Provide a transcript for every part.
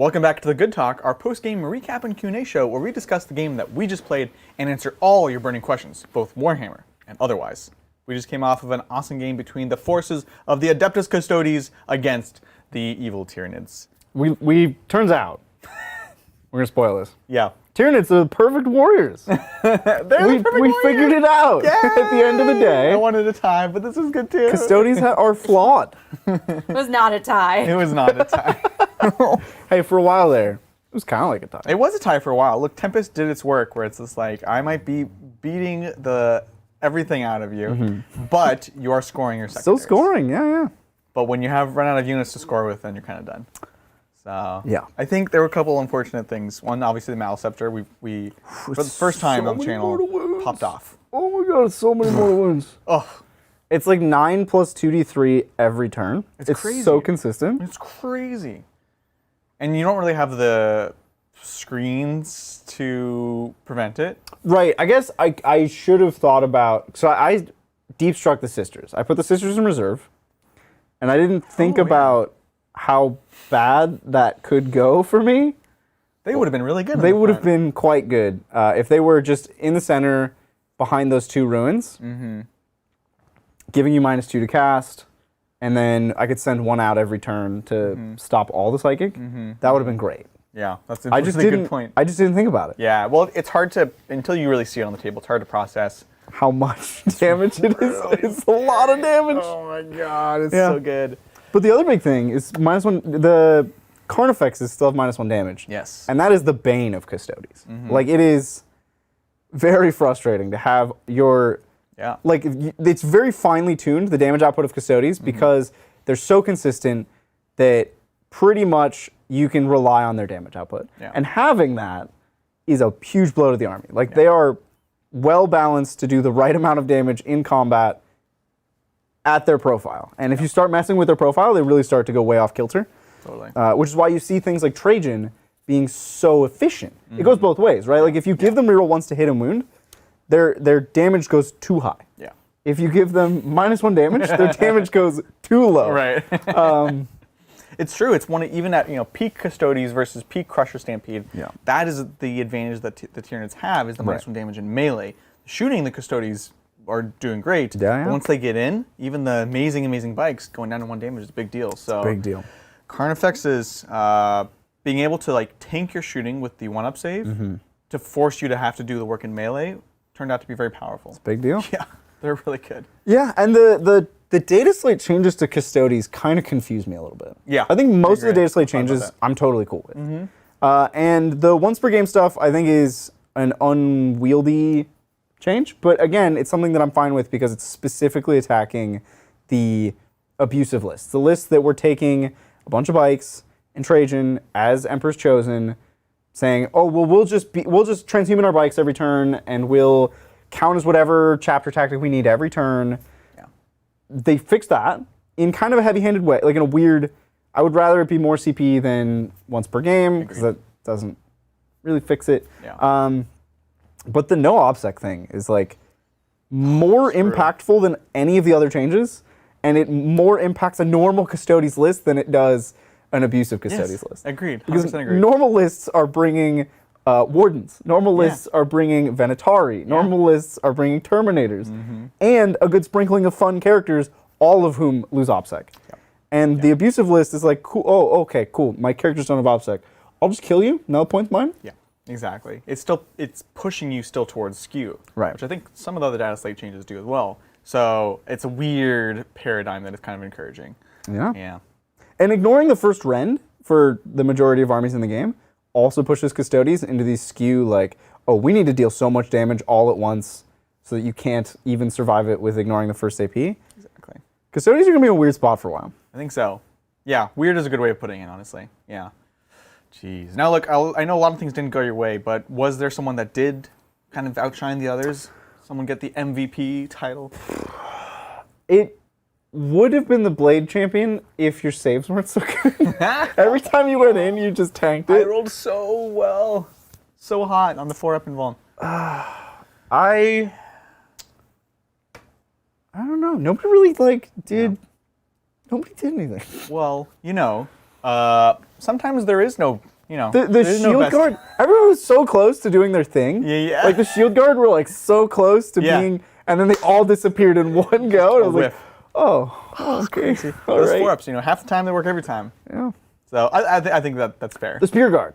Welcome back to The Good Talk, our post-game recap and Q&A show where we discuss the game that we just played and answer all your burning questions, both Warhammer and otherwise. We just came off of an awesome game between the forces of the Adeptus Custodes against the evil Tyranids. We turns out, we're going to spoil this. Yeah. Tyranids are the perfect warriors. We figured it out at the end of the day. I wanted a tie, but this is good too. Custodes are flawed. It was not a tie. It was not a tie. Hey, for a while there, it was kind of like a tie. It was a tie for a while. Look, Tempest did its work where it's just like, I might be beating everything out of you, but you are scoring your secondaries. Still scoring, yeah. But when you have run out of units to score with, then you're kind of done. So yeah, I think there were a couple unfortunate things. One, obviously, the Maleceptor. We for the first time on the channel popped off. Oh my god, so many more wounds. Oh, it's like 9 plus 2d3 every turn. It's crazy. So consistent. It's crazy. And you don't really have the screens to prevent it. Right. I guess I should have thought about. So I deep struck the sisters. I put the sisters in reserve, and I didn't think about how bad that could go for me. They would have been really good. They would have been quite good if they were just in the center behind those two ruins, giving you -2 to cast, and then I could send one out every turn to stop all the psychic. That would have been great. Yeah, that's a good point. I just didn't think about it. Yeah, well, it's hard to, until you really see it on the table, it's hard to process. How much damage it is. It's a lot of damage. Oh my god, it's so good. But the other big thing is -1. The Carnifexes still have -1 damage. Yes. And that is the bane of Custodes. Like, it is very frustrating to have your... Yeah. Like, it's very finely tuned, the damage output of Custodes, because they're so consistent that pretty much you can rely on their damage output. Yeah. And having that is a huge blow to the army. Like, they are well balanced to do the right amount of damage in combat at their profile. And if you start messing with their profile, they really start to go way off kilter. Totally. Which is why you see things like Trajan being so efficient. It goes both ways, right? Like, if you give them reroll once to hit and wound, their damage goes too high. Yeah. If you give them -1 damage, their damage goes too low. Right. It's true. It's one even at peak Custodes versus peak Crusher Stampede. Yeah. That is the advantage that the Tyranids have is the -1 damage in melee. Shooting the Custodes are doing great. Yeah. But once they get in, even the amazing bikes going down to 1 damage is a big deal. So Big deal. Carnifexes being able to like tank your shooting with the 1-up save to force you to have to do the work in melee turned out to be very powerful. Big deal. Yeah, they're really good. Yeah, and the data slate changes to Custodes kind of confuse me a little bit. Yeah, I think most of the agree. data slate changes I'm totally cool with. And the once per game stuff I think is an unwieldy change, but again, it's something that I'm fine with because it's specifically attacking the abusive lists. The lists that we're taking a bunch of bikes and Trajan as Emperor's Chosen, saying, oh, well, we'll just transhuman our bikes every turn and we'll count as whatever chapter tactic we need every turn. Yeah. They fixed that in kind of a heavy-handed way, like in a weird, I would rather it be more CP than once per game, because that doesn't really fix it. Yeah. But the no OBSEC thing is like more impactful than any of the other changes, and it more impacts a normal Custodes list than it does an abusive Custodes list. Agreed. 100% Because agreed. normal lists are bringing Wardens. Normal lists are bringing Venatari. Normal lists are bringing Terminators. And a good sprinkling of fun characters, all of whom lose OBSEC. And the abusive list is like, cool. Oh, okay, cool. My characters don't have OBSEC. I'll just kill you. No point's mine. Yeah, exactly. It's pushing you still towards skew. Right. Which I think some of the other data slate changes do as well. So it's a weird paradigm that is kind of encouraging. Yeah. Yeah. And ignoring the first rend for the majority of armies in the game also pushes Custodes into these skew like, oh, we need to deal so much damage all at once so that you can't even survive it with ignoring the first AP. Exactly. Custodes are going to be in a weird spot for a while. I think so. Yeah, weird is a good way of putting it, honestly. Yeah. Jeez. Now look, I know a lot of things didn't go your way, but was there someone that did kind of outshine the others? Someone get the MVP title? It would have been the Blade Champion if your saves weren't so good. Every time you went in, you just tanked it. I rolled so well. So hot on the 4-up invuln. I don't know. Nobody really did. Nobody did anything. Well, sometimes there is no, The there is no shield best- guard, everyone was so close to doing their thing. Yeah. Like the shield guard were like so close to Yeah. being, and then they all disappeared in one go. And I was like, whiff. oh, okay. All Those right. 4-ups, half the time they work every time. Yeah. So I think that's fair. The spear guard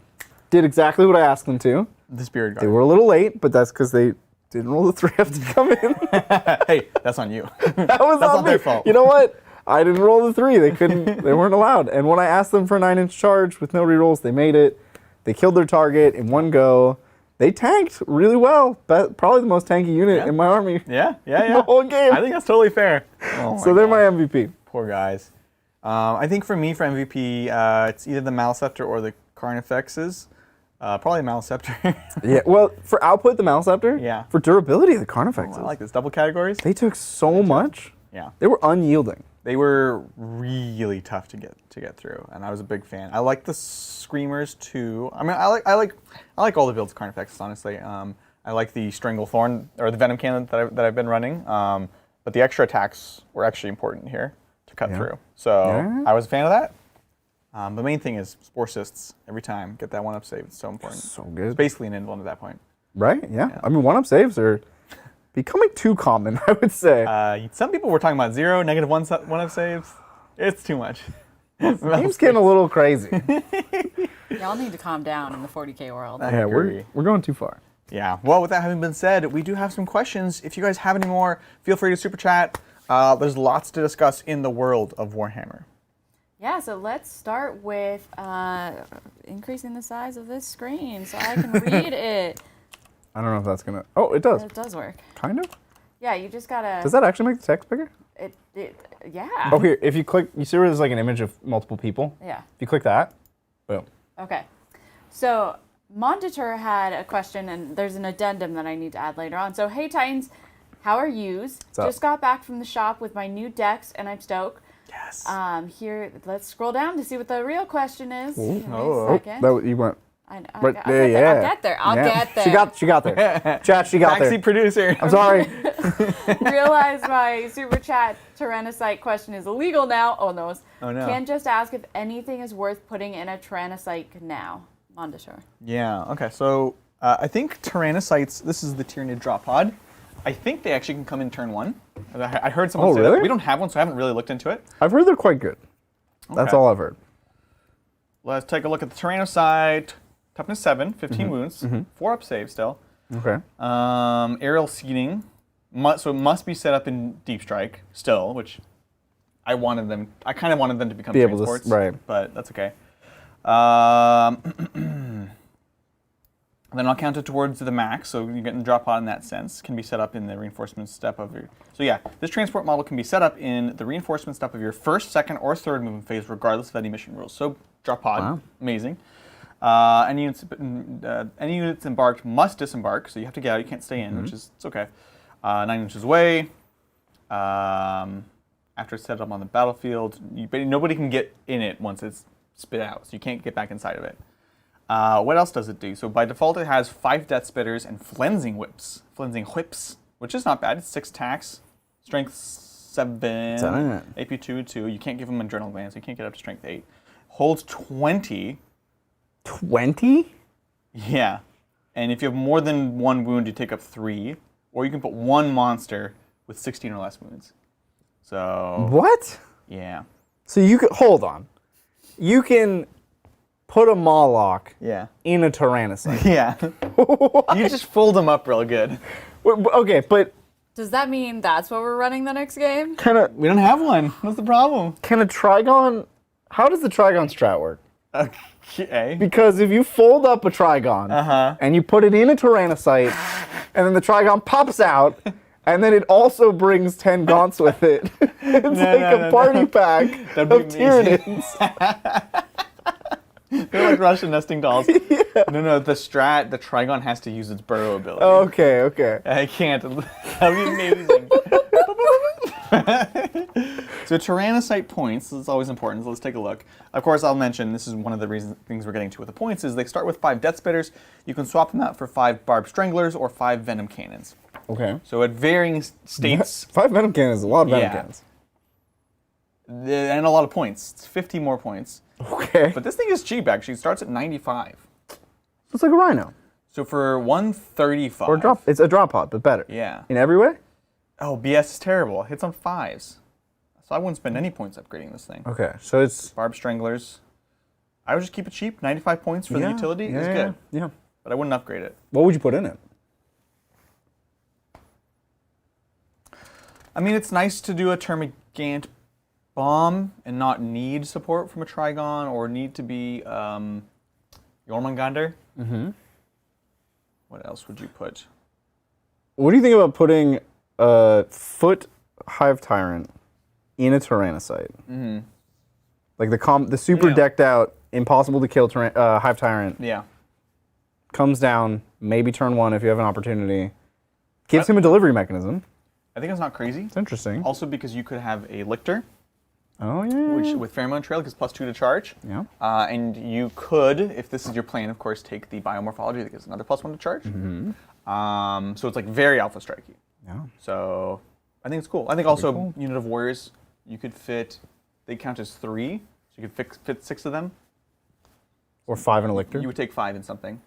did exactly what I asked them to. The Spirit They Guard. were a little late, but that's because they didn't roll the 3-up to come in. Hey, that's on you. That was That's on not me. their fault. You know what? I didn't roll the 3. They couldn't. They weren't allowed. And when I asked them for a 9-inch charge with no rerolls, they made it. They killed their target in one go. They tanked really well. Probably the most tanky unit in my army. Yeah. The whole game. I think that's totally fair. Oh So they're my MVP. Poor guys. I think for me, for MVP, it's either the Maleceptor or the Carnifexes. Probably Maleceptor. Yeah. Well, for output, the Maleceptor. Yeah. For durability, the Carnifexes. I like this. Double categories. They took so much. Yeah. They were unyielding. They were really tough to get through, and I was a big fan. I like the Screamers too. I mean, I like all the builds of Carnifexes, honestly. I like the Stranglethorn or the Venom Cannon that I've been running. But the extra attacks were actually important here to cut through. So I was a fan of that. The main thing is Spore Cysts every time. Get that 1-up save. It's so important. So good. It's basically an invuln at that point. Right? Yeah. I mean, 1-up saves are becoming too common, I would say. Some people were talking about 0, -1-up saves. It's too much. Game's getting a little crazy. Y'all need to calm down in the 40K world. I Yeah, agree. we're going too far. Yeah. Well, with that having been said, we do have some questions. If you guys have any more, feel free to super chat. There's lots to discuss in the world of Warhammer. Yeah, so let's start with increasing the size of this screen so I can read it. I don't know if that's gonna. Oh, it does. It does work. Kind of. Yeah, you just gotta. Does that actually make the text bigger? Yeah. Oh, here. If you click, you see where there's like an image of multiple people. Yeah. If you click that, boom. Okay. So Monditor had a question, and there's an addendum that I need to add later on. So, hey Titans, how are yous? up? Just got back from the shop with my new decks, and I'm stoked. Yes. Here, let's scroll down to see what the real question is. Give me Oh. a second. That you went. I'll Right get there, there. yeah. I'll get there. I'll Yeah. get there. She got there. Chat, she got Backseat there. producer. I'm sorry. Realize my super chat Tyrannocyte question is illegal now. Oh no. Oh, no. Can just ask if anything is worth putting in a Tyrannocyte now. Monditor. Yeah. Okay. So I think Tyrannocytes. This is the Tyranid drop pod. I think they actually can come in turn 1. I heard someone say really? that. We don't have one, so I haven't really looked into it. I've heard they're quite good. That's Okay. all I've heard. Let's take a look at the Tyrannocyte. Toughness 7, 15 wounds, 4-up save still. Okay. Aerial seeding, so it must be set up in Deep Strike still, which I kind of wanted them to become Be able to transports, right. but that's okay. Then I'll count it towards the max, so you're getting the drop pod in that sense. Can be set up in the reinforcement step of your. So yeah, this transport model can be set up in the reinforcement step of your first, second, or third movement phase, regardless of any mission rules. So drop pod, amazing. Any units embarked must disembark, so you have to get out. You can't stay in, which is it's okay. 9 inches away. After it's set up on the battlefield, nobody can get in it once it's spit out, so you can't get back inside of it. What else does it do? So by default, it has 5 Death Spitters and Flensing Whips, which is not bad. It's 6 attacks, Strength 7, AP 2. You can't give them Adrenal Glands, so you can't get up to Strength 8. Holds 20. 20? Yeah. And if you have more than 1 wound, you take up 3. Or you can put 1 monster with 16 or less wounds. So, What? yeah. So you could hold on. You can put a Moloch Yeah. in a Tyrannocyte. Yeah. You just fold them up real good. Okay, but Does that mean that's what we're running the next game? We don't have one. What's the problem? can a Trigon? How does the Trigon strat work? Okay. Because if you fold up a Trigon and you put it in a Tyrannocyte, and then the Trigon pops out, and then it also brings 10 Gaunts with it. It's a party pack That'd be of amazing. Tyranids. They're like Russian nesting dolls. No, the Trigon has to use its burrow ability. Okay. I can't. That'd be amazing. So Tyrannocyte points, this is always important, so let's take a look. Of course, I'll mention, this is one of the things we're getting to with the points, is they start with 5 Death Spitters. You can swap them out for 5 Barbed Stranglers or 5 Venom Cannons. Okay. So at varying states, 5 Venom Cannons is a lot of Venom Yeah. Cannons. And a lot of points. It's 50 more points. Okay. But this thing is cheap, actually. It starts at 95. It's like a Rhino. So for 135. Or a drop. It's a drop pod, but better. Yeah. In every way? Oh, BS is terrible. It hits on 5s. So I wouldn't spend any points upgrading this thing. Okay, so it's... Barb Stranglers. I would just keep it cheap. 95 points for the utility is good. Yeah. But I wouldn't upgrade it. What would you put in it? I mean, it's nice to do a Termagant bomb and not need support from a Trigon or need to be Jormungandr. Mm-hmm. What else would you put? What do you think about putting a foot Hive Tyrant in a Tyrannocyte? Mm-hmm. Like the super decked out, impossible to kill Hive Tyrant. Yeah. Comes down, maybe turn 1 if you have an opportunity. Gives him a delivery mechanism. I think it's not crazy. It's interesting. Also because you could have a Lictor, Oh, yeah. which with Pheromone Trail gives +2 to charge. Yeah. And you could, if this is your plan, of course, take the Biomorphology that gives another +1 to charge. Mm-hmm. So it's like very alpha strikey. Yeah. So I think it's cool. I think also cool. Unit of Warriors, you could fit, they count as 3, so you could fit 6 of them. Or 5 in a Lictor. You would take 5 in something.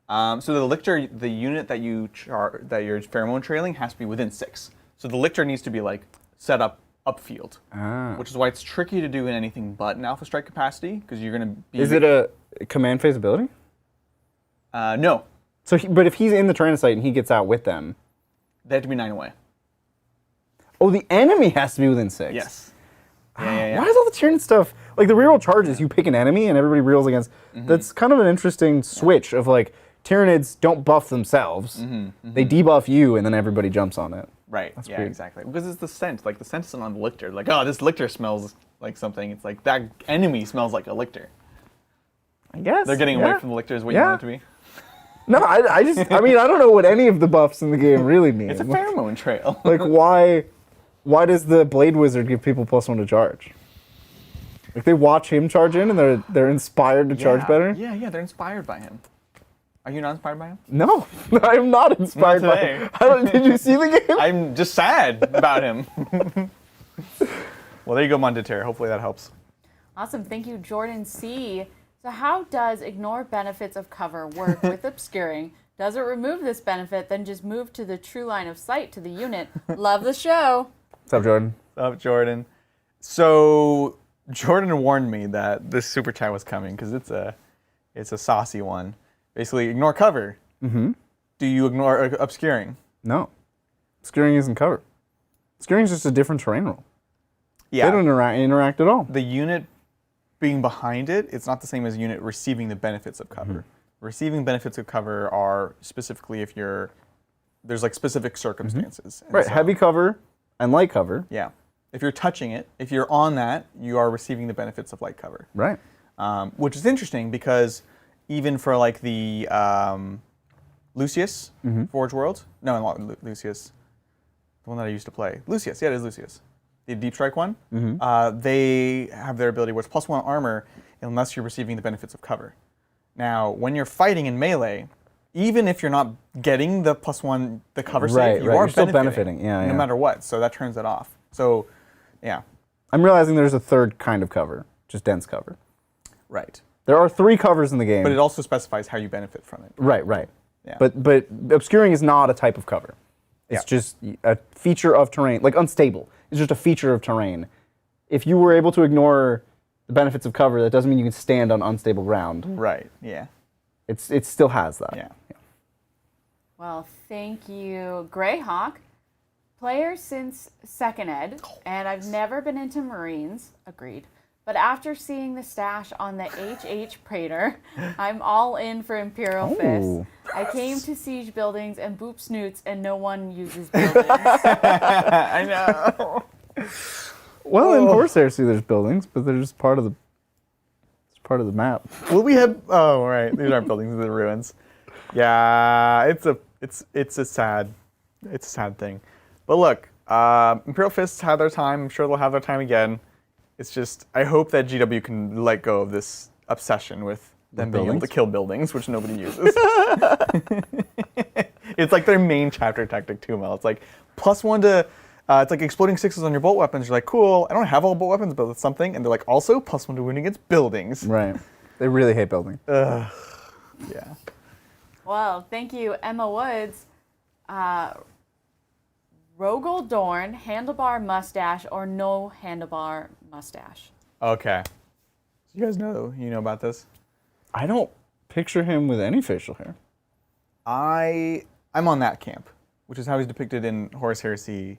So the Lictor, the unit that you're pheromone trailing has to be within 6. So the Lictor needs to be like set up upfield, which is why it's tricky to do in anything but an alpha strike capacity because you're going to be. Is it a command phase ability? No. So, but if he's in the Tyrannocyte and he gets out with them, They have to be 9 away. oh, the enemy has to be within 6. Yes. Yeah. Why is all the Tyranid stuff like the reroll charges? You pick an enemy and everybody reels against. That's kind of an interesting switch of like Tyranids don't buff themselves; they debuff you, and then everybody jumps on it. Right. That's yeah, weird. exactly. Because it's the scent. Like the scent isn't on the Lictor. Like, oh, this Lictor smells like something. It's like that enemy smells like a Lictor. I guess They're getting away from the Lictor is what you Yeah. want it to be. No, I mean, I don't know what any of the buffs in the game really mean. It's a pheromone trail. Like, why does the Blade Wizard give people +1 to charge? Like, they watch him charge in and they're inspired to charge better? Yeah, they're inspired by him. Are you not inspired by him? No, I am not inspired Not by today. him. Did you see the game? I'm just sad about him. Well, there you go, Mondeter. Hopefully that helps. Awesome. Thank you, Jordan C. So how does ignore benefits of cover work with obscuring? Does it remove this benefit, then just move to the true line of sight to the unit? Love the show. What's up, Jordan? What's up, Jordan? So Jordan warned me that this super chat was coming because it's a saucy one. Basically, ignore cover. Mm-hmm. Do you ignore obscuring? No. Obscuring isn't cover. Obscuring is just a different terrain rule. Yeah. They don't interact at all. The unit being behind it, it's not the same as a unit receiving the benefits of cover. Receiving benefits of cover are specifically if there's like specific circumstances. And Right, so- heavy cover and light cover. Yeah. If you're touching it, if you're on that, you are receiving the benefits of light cover. Right. Which is interesting because even for like the Lucius Forge World, no, not Lucius, the one that I used to play. Lucius, yeah, it is Lucius. The Deep Strike one. They have their ability where it's +1 armor unless you're receiving the benefits of cover. Now, when you're fighting in melee, even if you're not getting the +1, the cover save, you are You're still benefiting. no matter what. So that turns it off. So, yeah. I'm realizing there's a third kind of cover, just dense cover. Right. There are 3 covers in the game. But it also specifies how you benefit from it. Right. Yeah. But obscuring is not a type of cover. It's Yeah. just a feature of terrain, like unstable. It's just a feature of terrain. If you were able to ignore the benefits of cover, that doesn't mean you can stand on unstable ground. Right. Yeah. It still has that. Yeah. Well, thank you, Greyhawk. Player since second ed, and I've never been into Marines. Agreed. But after seeing the stash on the HH Praetor, I'm all in for Imperial Fist. I came to siege buildings and boop snoots, and no one uses buildings. I know. Well, in Horse Heresy, there's buildings, but they're just part of the map. Well, we have. Oh, right. These aren't buildings; they're ruins. Yeah, it's a sad thing. But look, Imperial Fists had their time. I'm sure they'll have their time again. It's just I hope that GW can let go of this obsession with them being able to kill buildings, which nobody uses. It's like their main chapter tactic too, Mel. It's like +1 to It's like exploding sixes on your bolt weapons. You're like, cool, I don't have all bolt weapons, but it's something. And they're like, also, +1 to wound against buildings. Right. They really hate building. Yeah. Well, thank you, Emma Woods. Rogel Dorn, handlebar mustache, or no handlebar mustache? Okay. You guys know about this? I don't picture him with any facial hair. I'm on that camp, which is how he's depicted in Horus Heresy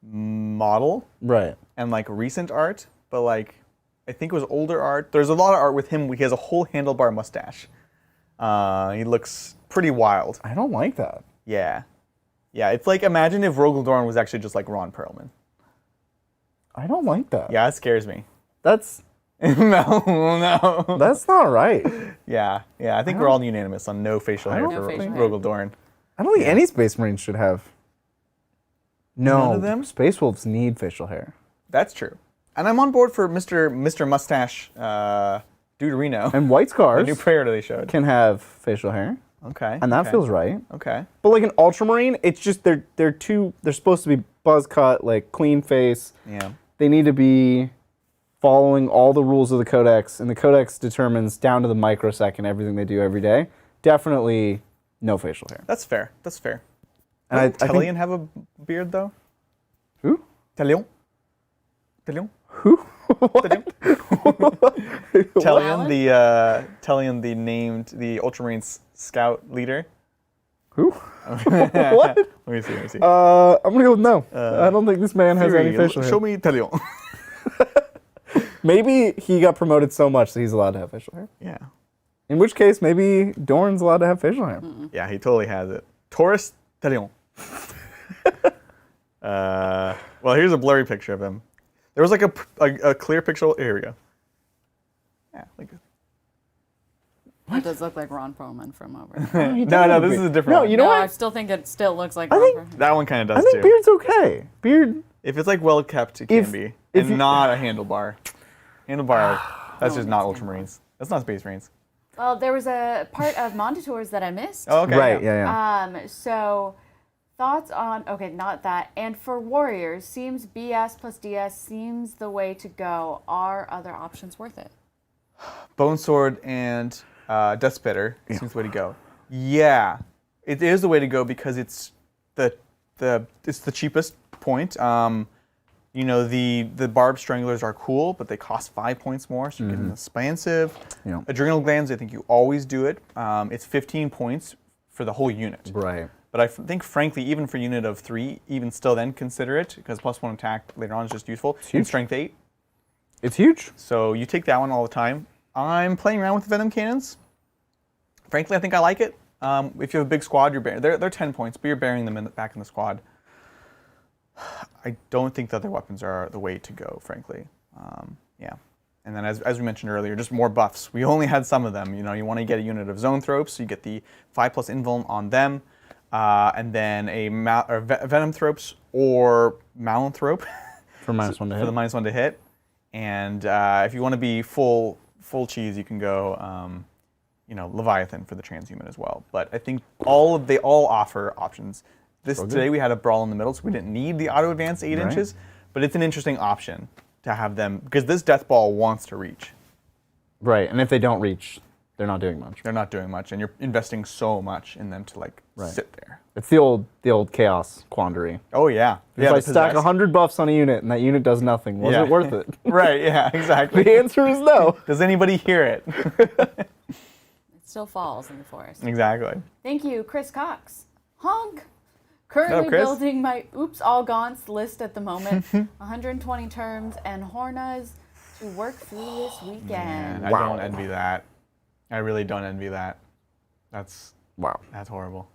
model Right. and like recent art, but like I think it was older art. There's a lot of art with him. He has a whole handlebar mustache. He looks pretty wild. I don't like that. Yeah. Yeah, it's like imagine if Rogel Dorn was actually just like Ron Perlman. I don't like that. Yeah, it scares me. That's No. that's not right. Yeah, I think we're all unanimous on no facial hair don't for facial hair. Rogel Dorn. I don't think any Space Marines should have. No, None of them? Space Wolves need facial hair. That's true. And I'm on board for Mr. Mustache Deuterino. And White The Scars new prayer they showed. can have facial hair, Okay. and that okay, feels right. Okay. But like an Ultramarine, it's just they're supposed to be buzz cut, like clean face. Yeah. They need to be following all the rules of the Codex, and the Codex determines down to the microsecond everything they do every day. Definitely no facial hair. That's fair. That's fair. And Doesn't I think- Telion have a beard though? Who? Telion? Telion? Who? Telion? Alan? Telion the Ultramarine scout leader. Who? What? Let me see. I'm gonna go with no. I don't think this man has any Siri, facial hair. show me Telion. Maybe he got promoted so much that he's allowed to have facial hair. Yeah. In which case, maybe Dorn's allowed to have facial hair. Yeah, he totally has it. Taurus Telion. Well, here's a blurry picture of him. There was like a clear picture. Here we go. Yeah. Like, It does look like Ron Perlman from over. no, this is a different No, one. you know No, what? I still think it still looks like I Ron think- Perlman. That one kind of I does think too. Beard's okay. Beard. If it's like well kept, it can If- be. if And you- not a handlebar. Handlebar, that's No just one not needs Ultramarines. That's not Space Marines. Well, there was a part of Mondatours that I missed. Oh, okay. Right. Yeah. So, thoughts on, okay, not that. And for Warriors, seems BS plus DS seems the way to go. Are other options worth it? Bone Sword and Death Spitter seems the way to go. Yeah, it is the way to go because it's the cheapest point. The Barb Stranglers are cool, but they cost 5 points more, so you're getting expansive. Yeah. Adrenal Glands, I think you always do it. It's 15 points for the whole unit. Right. But I think, frankly, even for a unit of 3, even still then consider it, because +1 attack later on is just useful. And huge. Strength 8. It's huge. So you take that one all the time. I'm playing around with Venom Cannons. Frankly, I think I like it. If you have a big squad, they're 10 points, but you're burying them back in the squad. I don't think the other weapons are the way to go, frankly. Yeah. And then as we mentioned earlier, just more buffs. We only had some of them. You want to get a unit of Zoanthropes, so you get the 5+ invuln on them, and then a Venomthropes or Malanthrope For -1 to for the hit. -1 to hit. And if you want to be full cheese, you can go Leviathan for the transhuman as well. But I think they all offer options. Today we had a brawl in the middle, so we didn't need the auto advance 8 Right. inches, but it's an interesting option to have them because this death ball wants to reach. Right. And if they don't reach, they're not doing much. They're not doing much, and you're investing so much in them to sit there. It's the old chaos quandary. Oh yeah, If yeah. I the stack possess. 100 buffs on a unit and that unit does nothing, was Yeah. it worth it? Right? Yeah, exactly. The answer is no. Does anybody hear it? It still falls in the forest. Exactly. Thank you, Chris Cox. Honk! Currently Chris. building my Oops All Gaunts list at the moment. 120 terms and Hornas to work through this weekend. Man, I don't envy that. I really don't envy that. That's Wow. horrible.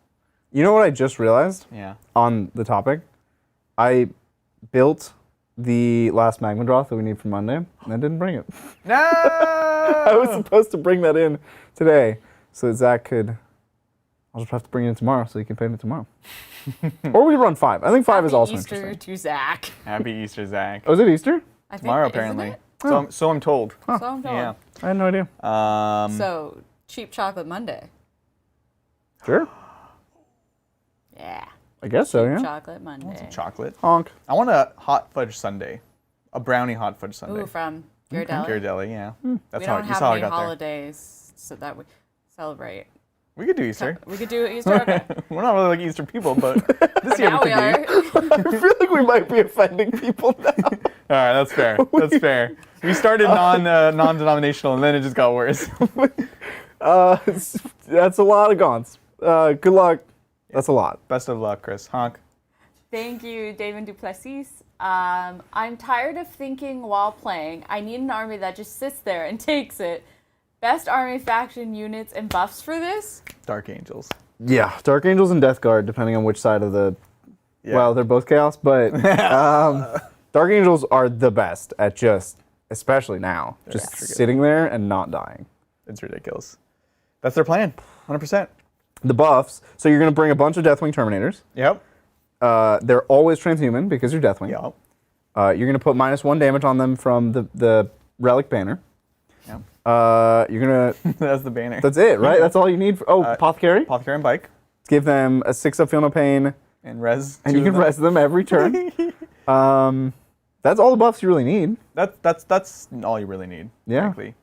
You know what I just realized Yeah. on the topic? I built the last Magma Droth that we need for Monday, and I didn't bring it. No. I was supposed to bring that in today so that Zach could... I'll just have to bring it in tomorrow so he can paint it tomorrow. Or we run 5. I think 5 is Happy also Easter interesting. to Zach. Happy Easter, Zach. Oh, is it Easter? I think, Tomorrow, isn't apparently. it? So I'm told. So I'm told. Yeah. I had no idea. So, Cheap Chocolate Monday. Sure. Yeah. I guess so, yeah. Chocolate Monday. Chocolate. Honk. I want a hot fudge sundae. A brownie hot fudge sundae. Ooh, from Ghirardelli. Ghirardelli, yeah. That's We how don't you have saw I any got there. holidays so that we celebrate. We could do Easter. We could do Easter. Okay. We're not really like Easter people, but this year Now we we could be. are. I feel like we might be offending people now. All right, that's fair. That's fair. We started non-denominational, and then it just got worse. That's a lot of gaunts. Good luck. That's a lot. Best of luck, Chris. Honk. Thank you, David Duplessis. I'm tired of thinking while playing. I need an army that just sits there and takes it. Best army faction units and buffs for this? Dark Angels. Yeah, Dark Angels and Death Guard, depending on which side of the... Yeah. Well, they're both chaos, but Dark Angels are the best at just, especially now, just actually good. sitting there and not dying. It's ridiculous. That's their plan. 100%. The buffs, so you're going to bring a bunch of Deathwing Terminators. Yep. They're always transhuman because you're Deathwing. Yep. You're going to put -1 damage on them from the Relic Banner. Yep. You're going to... That's the banner. That's it, right? That's all you need. Apothecary. Apothecary and Bike. Give them a 6-up Feel No Pain. And res. And you can res them every turn. That's all the buffs you really need. That's all you really need, Yeah. frankly.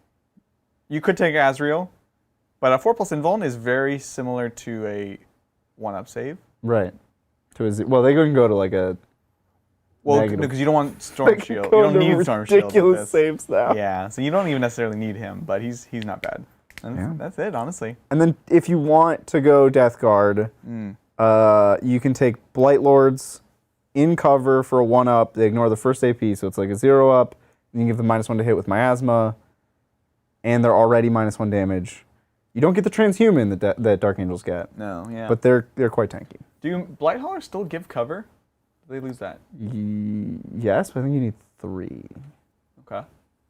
You could take Azrael, but a 4+ invuln is very similar to a 1-up save. Right. Well, they can go to like a... Well, Negative. because you don't want Storm Shield. You don't need Storm Shield. with ridiculous this. saves now. Yeah, so you don't even necessarily need him, but he's not bad. And Yeah. that's it, honestly. And then if you want to go Death Guard, you can take Blight Lords in cover for a 1-up. They ignore the first AP, so it's like a 0-up. And you can give them -1 to hit with Miasma. And they're already -1 damage. You don't get the transhuman that Dark Angels get. No, yeah. But they're quite tanky. Do Blighthaulers still give cover? Do they lose that? Yes, but I think you need 3. Okay.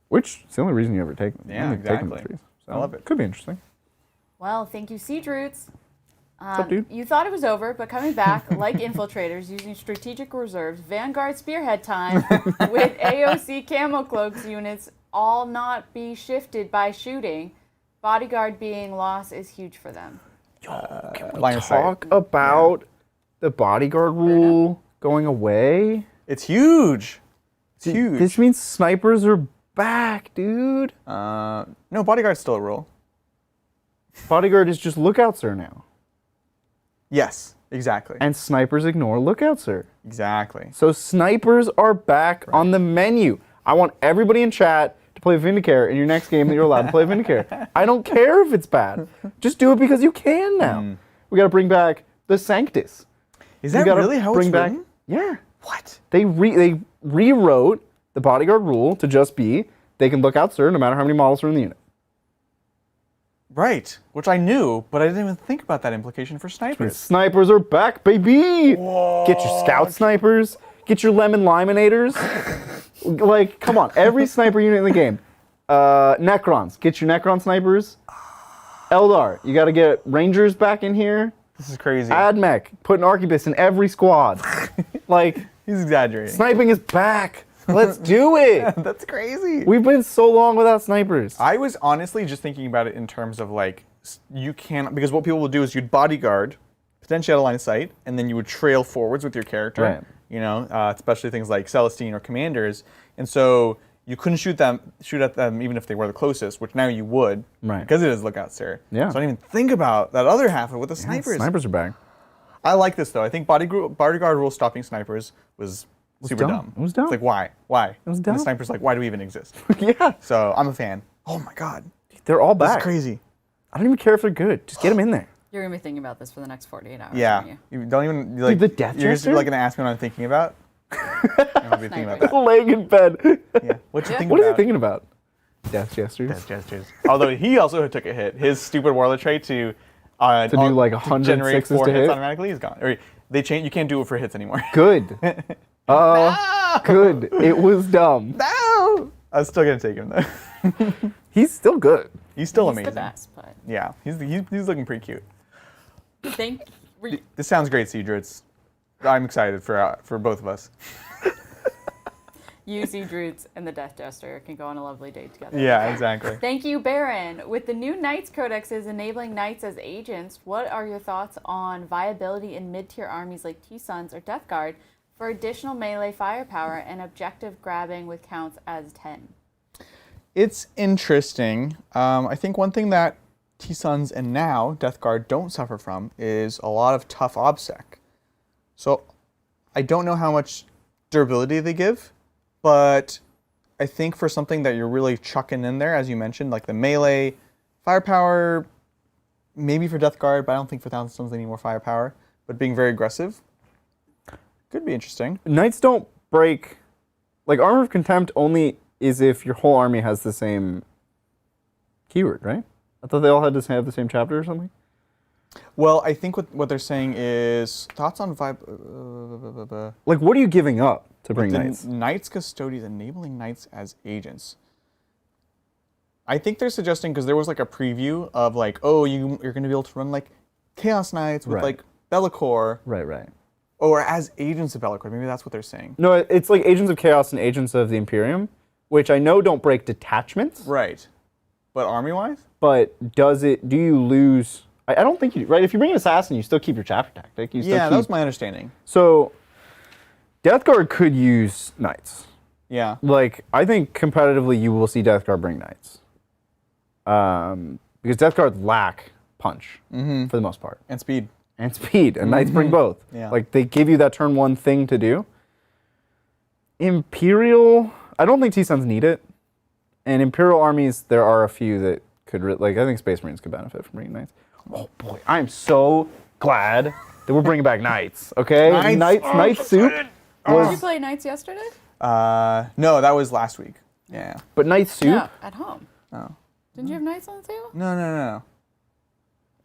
Which is the only reason you ever take them. You Yeah, only take them with exactly. 3s. So I love it. Could be interesting. Well, thank you, Siege Roots. up, dude? You thought it was over, but coming back, like infiltrators, using strategic reserves, Vanguard Spearhead time, with AOC Camo Cloaks units all not be shifted by shooting, Bodyguard being lost is huge for them. Line of sight. Talk about the Bodyguard rule going away. It's huge. It's huge. This means snipers are back, dude. No, Bodyguard's still a rule. Bodyguard is just Lookout Sir now. Yes, exactly. And snipers ignore Lookout Sir. Exactly. So snipers are back on the menu. I want everybody in chat to play Vindicare in your next game that you're allowed to play Vindicare. I don't care if it's bad. Just do it because you can now. We got to bring back the Sanctus. Is that really how it's written? Yeah. What? They rewrote the Bodyguard rule to just be they can look out Sir no matter how many models are in the unit. Right, which I knew, but I didn't even think about that implication for snipers. Snipers are back, baby! Whoa. Get your scout snipers. Get your lemon limonators. Like, come on. Every sniper unit in the game. Necrons. Get your Necron snipers. Eldar. You got to get Rangers back in here. This is crazy. Admech. Put an Arquebus in every squad. Like, He's exaggerating. sniping is back. Let's do it. That's crazy. We've been so long without snipers. I was honestly just thinking about it in terms of like, you can't, because what people will do is you'd bodyguard, potentially out of line of sight, and then you would trail forwards with your character. Right. You know, especially things like Celestine or Commanders. And so you couldn't shoot at them even if they were the closest, which now you would. Right. Because it is Lookout Sir. Yeah. So I didn't even think about that other half of it with the Yeah, snipers. snipers are back. I like this though. I think bodyguard rule stopping snipers was super dumb. It was dumb. It's like, why? Why? It was And dumb. the sniper's like, why do we even exist? Yeah. So I'm a fan. Oh my God. They're all That's back. crazy. I don't even care if they're good. Just get them in there. You're going to be thinking about this for the next 48 hours, Yeah. aren't you? You don't even, like, the Death you're just Jester? like going to ask me what I'm thinking about? I'll be thinking about that. Laying in bed. Yeah. What you think What are about? you thinking about? Death Jesters. Death Gestures. Although he also took a hit. His stupid warlord trait to do like to 100 generate sixes 4 to hits hit? automatically, he's gone. Or they change. You can't do it for hits anymore. Good. Good. It was dumb. No! I was still going to take him though. He's still good. He's still He's amazing. the best, but Yeah. He's looking pretty cute. This sounds great, Seedrits. I'm excited for both of us. You, Siege Roots, and the Death Jester can go on a lovely date together. Yeah, exactly. Thank you, Baron. With the new Knights codexes enabling Knights as agents, what are your thoughts on viability in mid-tier armies like T-Sons or Death Guard for additional melee firepower and objective grabbing with counts as 10? It's interesting. I think one thing that T-Sons and now Death Guard don't suffer from is a lot of tough OBSEC. So I don't know how much durability they give, but I think for something that you're really chucking in there, as you mentioned, like the melee firepower, maybe for Death Guard, but I don't think for Thousand Stones they need more firepower. But being very aggressive could be interesting. Knights don't break. Like, Armor of Contempt only is if your whole army has the same keyword, right? I thought they all had to have the same chapter or something. Well, I think what they're saying is thoughts on vibe. Like, what are you giving up to bring Knights? Knights Custodes enabling Knights as agents. I think they're suggesting, because there was like a preview of like, oh, you're going to be able to run like Chaos Knights with like Be'lakor. Right. Or as agents of Be'lakor. Maybe that's what they're saying. No, it's like Agents of Chaos and Agents of the Imperium, which I know don't break detachments. Right. But army-wise? But do you lose... I don't think you do, right? If you bring an assassin, you still keep your chapter tactic. That was my understanding. So, Death Guard could use Knights. Yeah. Like, I think competitively you will see Death Guard bring Knights. Because Death Guard lack punch, for the most part. And speed. And Knights bring both. Yeah. Like, they give you that turn one thing to do. Imperial, I don't think T-Sons need it. And Imperial armies, there are a few that could, I think Space Marines could benefit from bringing Knights. Oh boy, I'm so glad that we're bringing back Knights, okay? Knights soup. Did you play Knights yesterday? No, that was last week. Yeah. But Knights soup? No, at home. Oh. Didn't you have Knights on the table? No.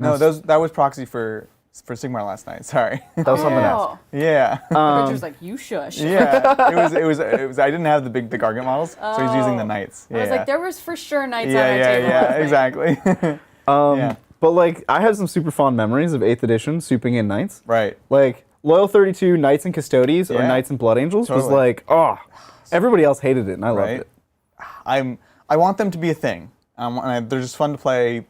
No, that was proxy for Sigmar last night. Sorry. That was something else. Yeah. Richard's like, you shush. Yeah. It was. I didn't have the Gargant models, so he's using the Knights. Yeah. I was like, there was for sure Knights on our table. Yeah, exactly. Yeah. But like, I have some super fond memories of 8th edition souping in Knights. Right. Like, Loyal 32, Knights and Custodes, or Yeah. Knights and Blood Angels was Totally. like, oh, everybody else hated it, and I loved Right. it. I want them to be a thing. They're just fun to play.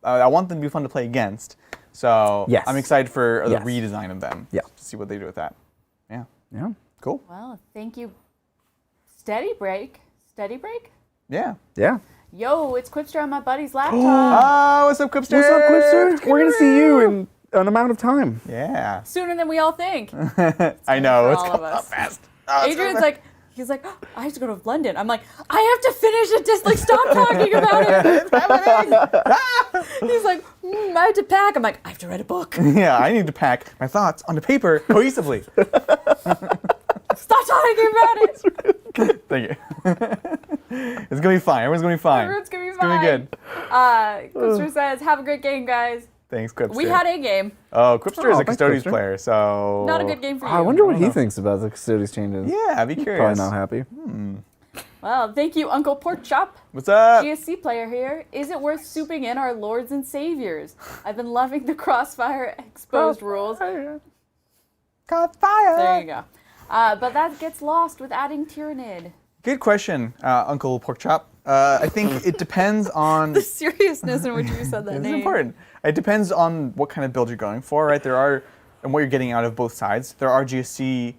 I want them to be fun to play against. So Yes. I'm excited for the Yes. redesign of them. Yeah. To see what they do with that. Yeah. Yeah. Cool. Well, thank you. Steady break. Yeah. Yeah. Yo, it's Quipster on my buddy's laptop. Oh, what's up, Quipster? What's up, Quipster? We're going to see you in an amount of time. Yeah. Sooner than we all think. I know. for It's all of coming up us. fast. Oh, it's Adrian's coming like, he's like, oh, I have to go to London. I'm like, I have to finish it. Just like, stop talking about it. He's like, I have to pack. I'm like, I have to write a book. Yeah, I need to pack my thoughts onto paper cohesively. Stop talking about it. Thank you. It's gonna be fine. Everyone's gonna be fine. Everyone's gonna be It's gonna be fine. good. Quipster says, have a great game, guys. Thanks, Quipster. We had a game. Oh, Quipster is a thanks, Custodes Quipster. player, so Not a good game for you. I wonder what I he don't know. thinks about the Custodes changes. Yeah, I'd be curious. Probably not happy. Well, thank you, Uncle Pork Chop. What's up? GSC player here. Is it worth souping in our lords and saviors? I've been loving the crossfire exposed rules. Caught fire. There you go. But that gets lost with adding Tyranid. Good question, Uncle Pork Chop. I think it depends on. The seriousness in which you said that It's name. important. It depends on what kind of build you're going for, right? And what you're getting out of both sides. There are GSC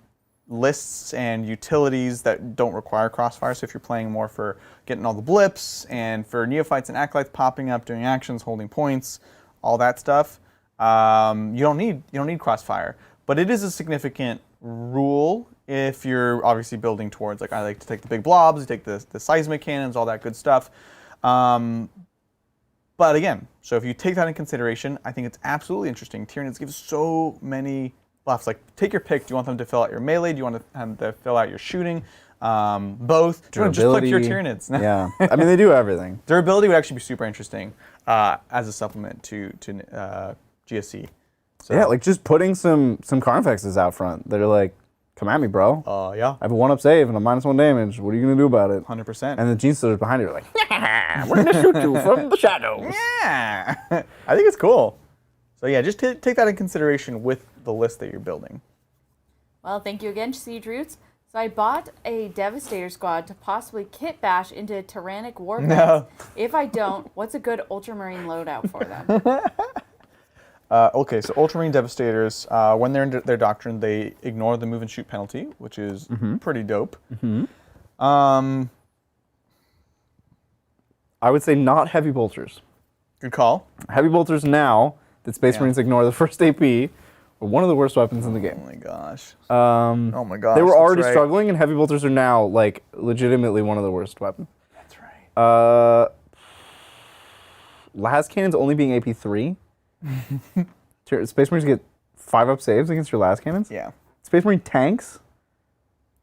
lists and utilities that don't require crossfire. So if you're playing more for getting all the blips and for neophytes and acolytes popping up, doing actions, holding points, all that stuff, you don't need crossfire. But it is a significant rule if you're obviously building towards, like, I like to take the big blobs, you take the seismic cannons, all that good stuff. But again, so if you take that in consideration, I think it's absolutely interesting. Tyranids give so many buffs. Like, take your pick. Do you want them to fill out your melee? Do you want them to fill out your shooting? Both. Do you want to just click your Tyranids? Yeah. I mean, they do everything. Durability would actually be super interesting as a supplement to GSC. So, Yeah, like just putting some Carnifexes out front that are like, come at me, bro. yeah, I have a 1-up save and a -1 damage. What are you going to do about it? 100%. And the Genestealers behind you are like, we're going to shoot you from the shadows. Yeah, I think it's cool. So yeah, just take that in consideration with the list that you're building. Well, thank you again, Siege Roots. So I bought a Devastator squad to possibly kit bash into Tyrannic warbands. No. If I don't, what's a good Ultramarine loadout for them? Okay, so Ultramarine Devastators, when they're in their doctrine, they ignore the move and shoot penalty, which is pretty dope. I would say not heavy bolters. Good call. Heavy bolters now that Space Marines ignore the first AP are one of the worst weapons in the game. Oh my gosh. Oh my gosh. They were that's already right. struggling, and heavy bolters are now like legitimately one of the worst weapons. That's right. Las cannons only being AP 3. Space Marines get 5-up saves against your las cannons. Yeah. Space Marine tanks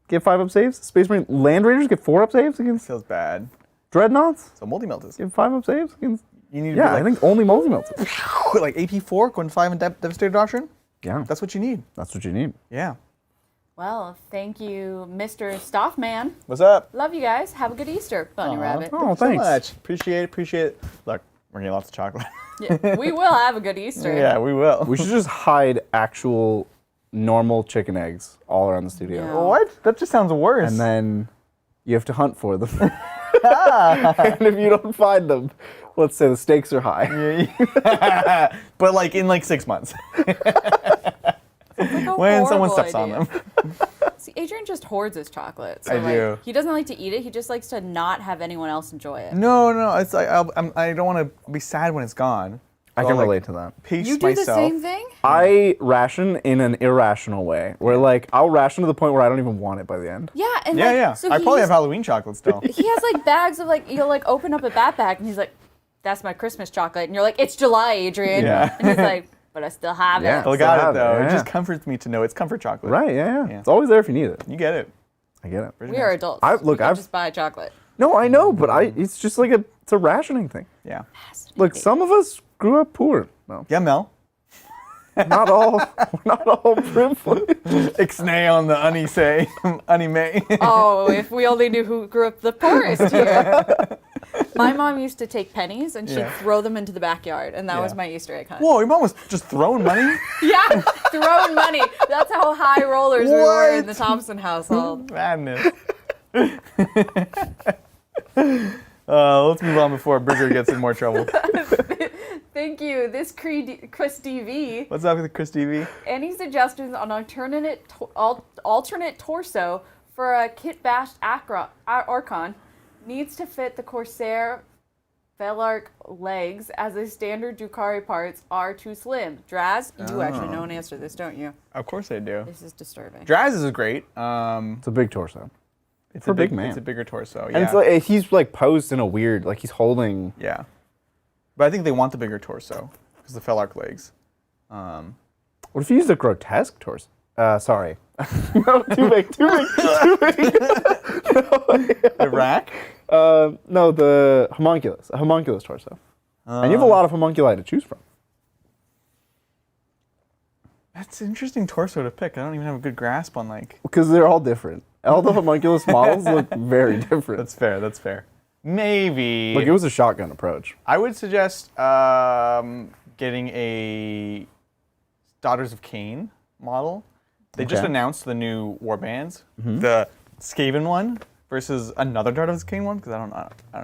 get 5-up saves. Space Marine Land Raiders get 4-up saves against Feels bad. Dreadnoughts. So multi-meltas. Get 5-up saves against. You need to Yeah, be I think only multi-melts. like AP4 going 5 in Devastator Doctrine. Yeah, That's what you need. that's what you need. Yeah. Well, thank you, Mr. Stoffman. What's up? Love you guys. Have a good Easter, Bunny Rabbit. Oh, So thanks. much. Appreciate it. Look, we're getting lots of chocolate. Yeah, we will have a good Easter. Yeah, we will. We should just hide actual normal chicken eggs all around the studio. Yeah. What? That just sounds worse. And then you have to hunt for them. And if you don't find them, let's say the stakes are high. but like in like 6 months. Like a when someone horrible steps idea. on them. See, Adrian just hoards his chocolate. So I like, do. He doesn't like to eat it. He just likes to not have anyone else enjoy it. No, it's like I don't want to be sad when it's gone. I So can I'll, like, relate to that. Pace You do myself. the same thing? I ration in an irrational way, where like I'll ration to the point where I don't even want it by the end. Yeah, and Yeah, like, yeah. So I probably he's- have Halloween chocolate still. He has like bags of like, you'll like open up a backpack and he's like, that's my Christmas chocolate. And you're like, it's July, Adrian. Yeah. And he's like, but I still have Yeah. it. Still Still got have it it, though. yeah. It just comforts me to know it's comfort chocolate. Right? Yeah. Yeah. It's always there if you need it. You get it. I get it. We are adults. Look, we can I've- just buy chocolate. No, I know, but it's just like it's a rationing thing. Yeah. Look, some of us grew up poor. No, Yeah, Mel. not all. We're not all privileged. Ixnay on the unny unny Oh, if we only knew who grew up the poorest here. My mom used to take pennies and she'd Yeah. throw them into the backyard, and that was Yeah. my Easter egg hunt. Whoa, your mom was just throwing money? Yeah, throwing money. That's how high rollers we were in the What? Thompson household. Madness. Let's move on before Bridger gets in more trouble. Thank you. This Chris DV. What's up with Chris TV? Any suggestions on alternate torso for a kit-bashed Archon needs to fit the Corsair Velark legs, as the standard Drukhari parts are too slim? Draz, you actually know an answer to this, don't you? Of course I do. This is disturbing. Draz is great. It's a big torso. It's For a a big man. It's a bigger torso. Yeah. And it's like he's like posed in a weird, like he's holding. Yeah. But I think they want the bigger torso because the Felark legs. What if you used a grotesque torso? Sorry. No, too big, too big, too big. The rack? No, the homunculus, a homunculus torso. And you have a lot of homunculi to choose from. That's an interesting torso to pick. I don't even have a good grasp on like. Because they're all different. All the homunculus models look very different. That's fair. That's fair. Maybe. Look, it was a shotgun approach. I would suggest getting a Daughters of Cain model. They just Okay. announced the new warbands, the Skaven one versus another Daughters of Cain one because I don't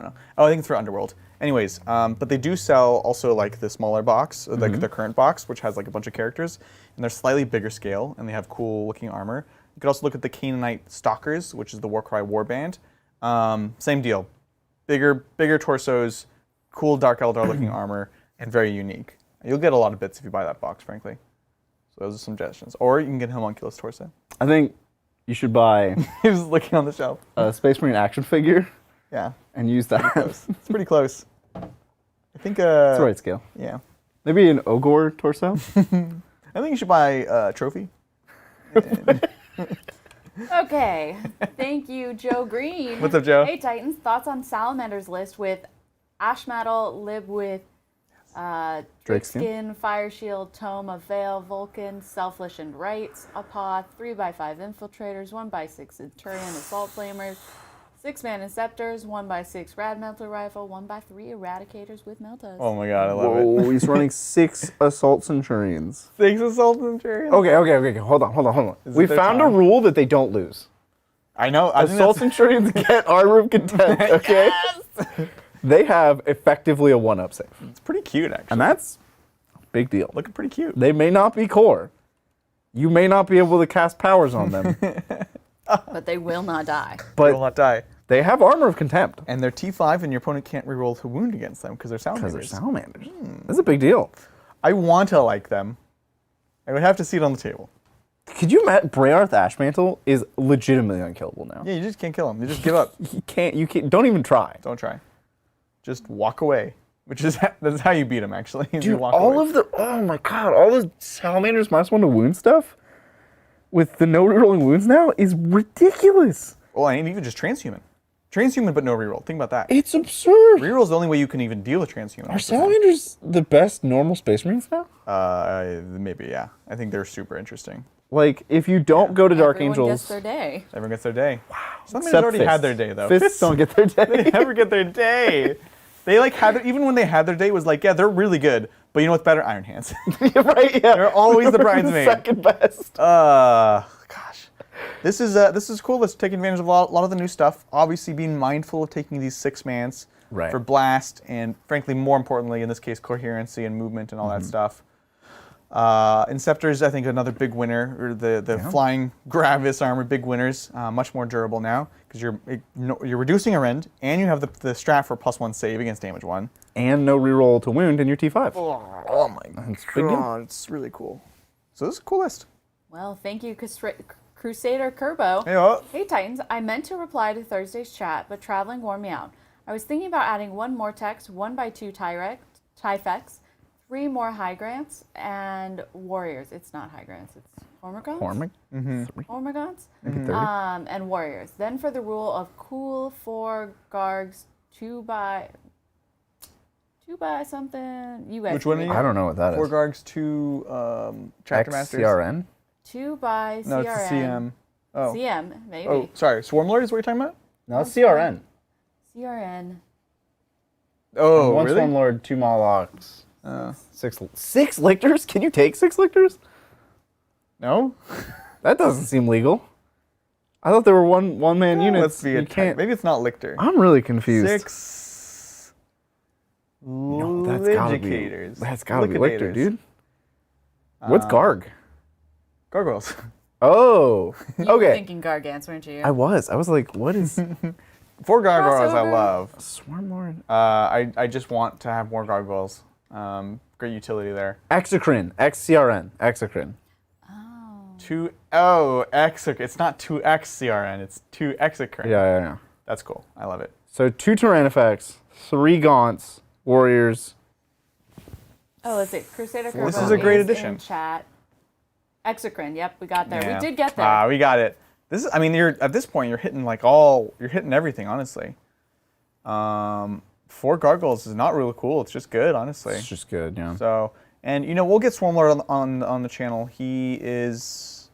know. Oh, I think it's for Underworld. Anyways, but they do sell also like the smaller box, like the current box, which has like a bunch of characters, and they're slightly bigger scale and they have cool looking armor. You could also look at the Canaanite Stalkers, which is the Warcry warband. Same deal. Bigger torsos, cool Dark Eldar looking armor, and very unique. You'll get a lot of bits if you buy that box, frankly. So those are some suggestions. Or you can get Homunculus torso. I think you should buy He was looking on the shelf. a Space Marine action figure Yeah, and use that. close. It's pretty close. I think. That's the right scale. Yeah. Maybe an Ogre torso. I think you should buy a trophy. Okay. Thank you, Joe Green. What's up, Joe? Hey, Titans. Thoughts on Salamanders list with Ashmetal, Lib with Drakeskin, Fire Shield, Tome of Veil, Vulcan, Selfish and Rights, Apoth, 3x5 Infiltrators, 1x6 Centurion Assault Flamers, 6-man Inceptors, 1x6 Rad Melter Rifle, 1x3 Eradicators with Meltas. Oh my god, I love it. Whoa, he's running 6 Assault Centurions. 6 Assault Centurions. Okay. Hold on. Is We it their found a time? rule that they don't lose. I know. I think Assault that's- Centurions get Armor of Contempt, okay? They have effectively a 1-up save. It's pretty cute, actually. And that's a big deal. looking pretty cute. They may not be core. You may not be able to cast powers on them, But they will not die. They will but not die. they have Armor of Contempt. And they're T5, and your opponent can't reroll to wound against them because they're Because Salamanders. they're Salamanders. That's a big deal. I want to like them. I would have to see it on the table. Could you imagine Brayarth Ashmantle is legitimately unkillable now? Yeah, you just can't kill them. You just give up. You can't, don't even try. Don't try. Just walk away. Which is that's how you beat them, actually. is you Dude, walk all away. of the, oh my god, all the Salamanders -1 to wound stuff with the no rerolling wounds now is ridiculous. Well, and even just transhuman. Transhuman, but no reroll. Think about that. It's absurd. Reroll is the only way you can even deal with transhuman. Are Salamanders the best normal Space Marines now? Maybe, yeah. I think they're super interesting. Like, if you don't go to Dark Everyone Angels, gets their day. Everyone gets their day. Wow. Salamanders except already Fists. had their day, though. Fists don't get their day. They never get their day. They like had their, even when they had their day, it was like, yeah, they're really good. But you know what's better? Iron Hands. Right? Yeah, They're always the bridesmaid. second best. Gosh, this is cool. Let's take advantage of a lot of the new stuff. Obviously, being mindful of taking these 6-mans Right. for blast, and frankly, more importantly, in this case, coherency and movement and all that stuff. Inceptors, I think, another big winner. Or the flying Gravis armor, big winners. Much more durable now because you're reducing a rend, and you have the strat for +1 save against damage 1. And no reroll to wound in your T5. Oh my That's a big deal. god, it's really cool. So this is a cool list. Well, thank you, Crusader Kerbo. Hey, oh. Hey, Titans. I meant to reply to Thursday's chat, but traveling wore me out. I was thinking about adding 1 more text, 1x2 Tyfex, 3 more High Grants, and Warriors. It's not High Grants, it's Hormigons? Hormig? Hormigons? Maybe 30. And Warriors. Then for the rule of cool 4 Gargs, 2 by something. You guys. Which one are you? I don't know what that is. 4 Gargs, 2 Chapter Masters. XCRN? 2 by CRN. No, it's the CM. Oh. CM, maybe. Oh, sorry. Swarmlord is what you're talking about? No, it's CRN. CRN. Oh, One really? Swarmlord, 2 Molochs. 6 lictors? Can you take 6 lictors? No? That doesn't seem legal. I thought there were one man units. Let's be you a can't. Maybe it's not Lictor. I'm really confused. 6 No, that's gotta be. Ligadors. That's gotta be Lictor, Liquidators. dude. What's Garg? Gargoyles. Oh, You were okay. thinking Gargants, weren't you? I was like, what is 4 gargoyles I Crossover. love. Swarmlord? I just want to have more gargoyles. Great utility there. Exocrine, XCRN, Exocrine. It's not 2x CRN, it's 2 exocrine. Yeah. That's cool. I love it. So 2 Tyrannifex, 3 Gaunts, Warriors. Oh, let's see. Crusader Kerbo This is a great in addition. Chat. Exocrine, yep, we got there. Yeah. We did get there. We got it. This is. I mean, you're at this point. You're hitting you're hitting everything. Honestly. 4 gargoyles is not really cool. It's just good, honestly. It's just good, yeah. So, and we'll get Swarmlord on the channel. He's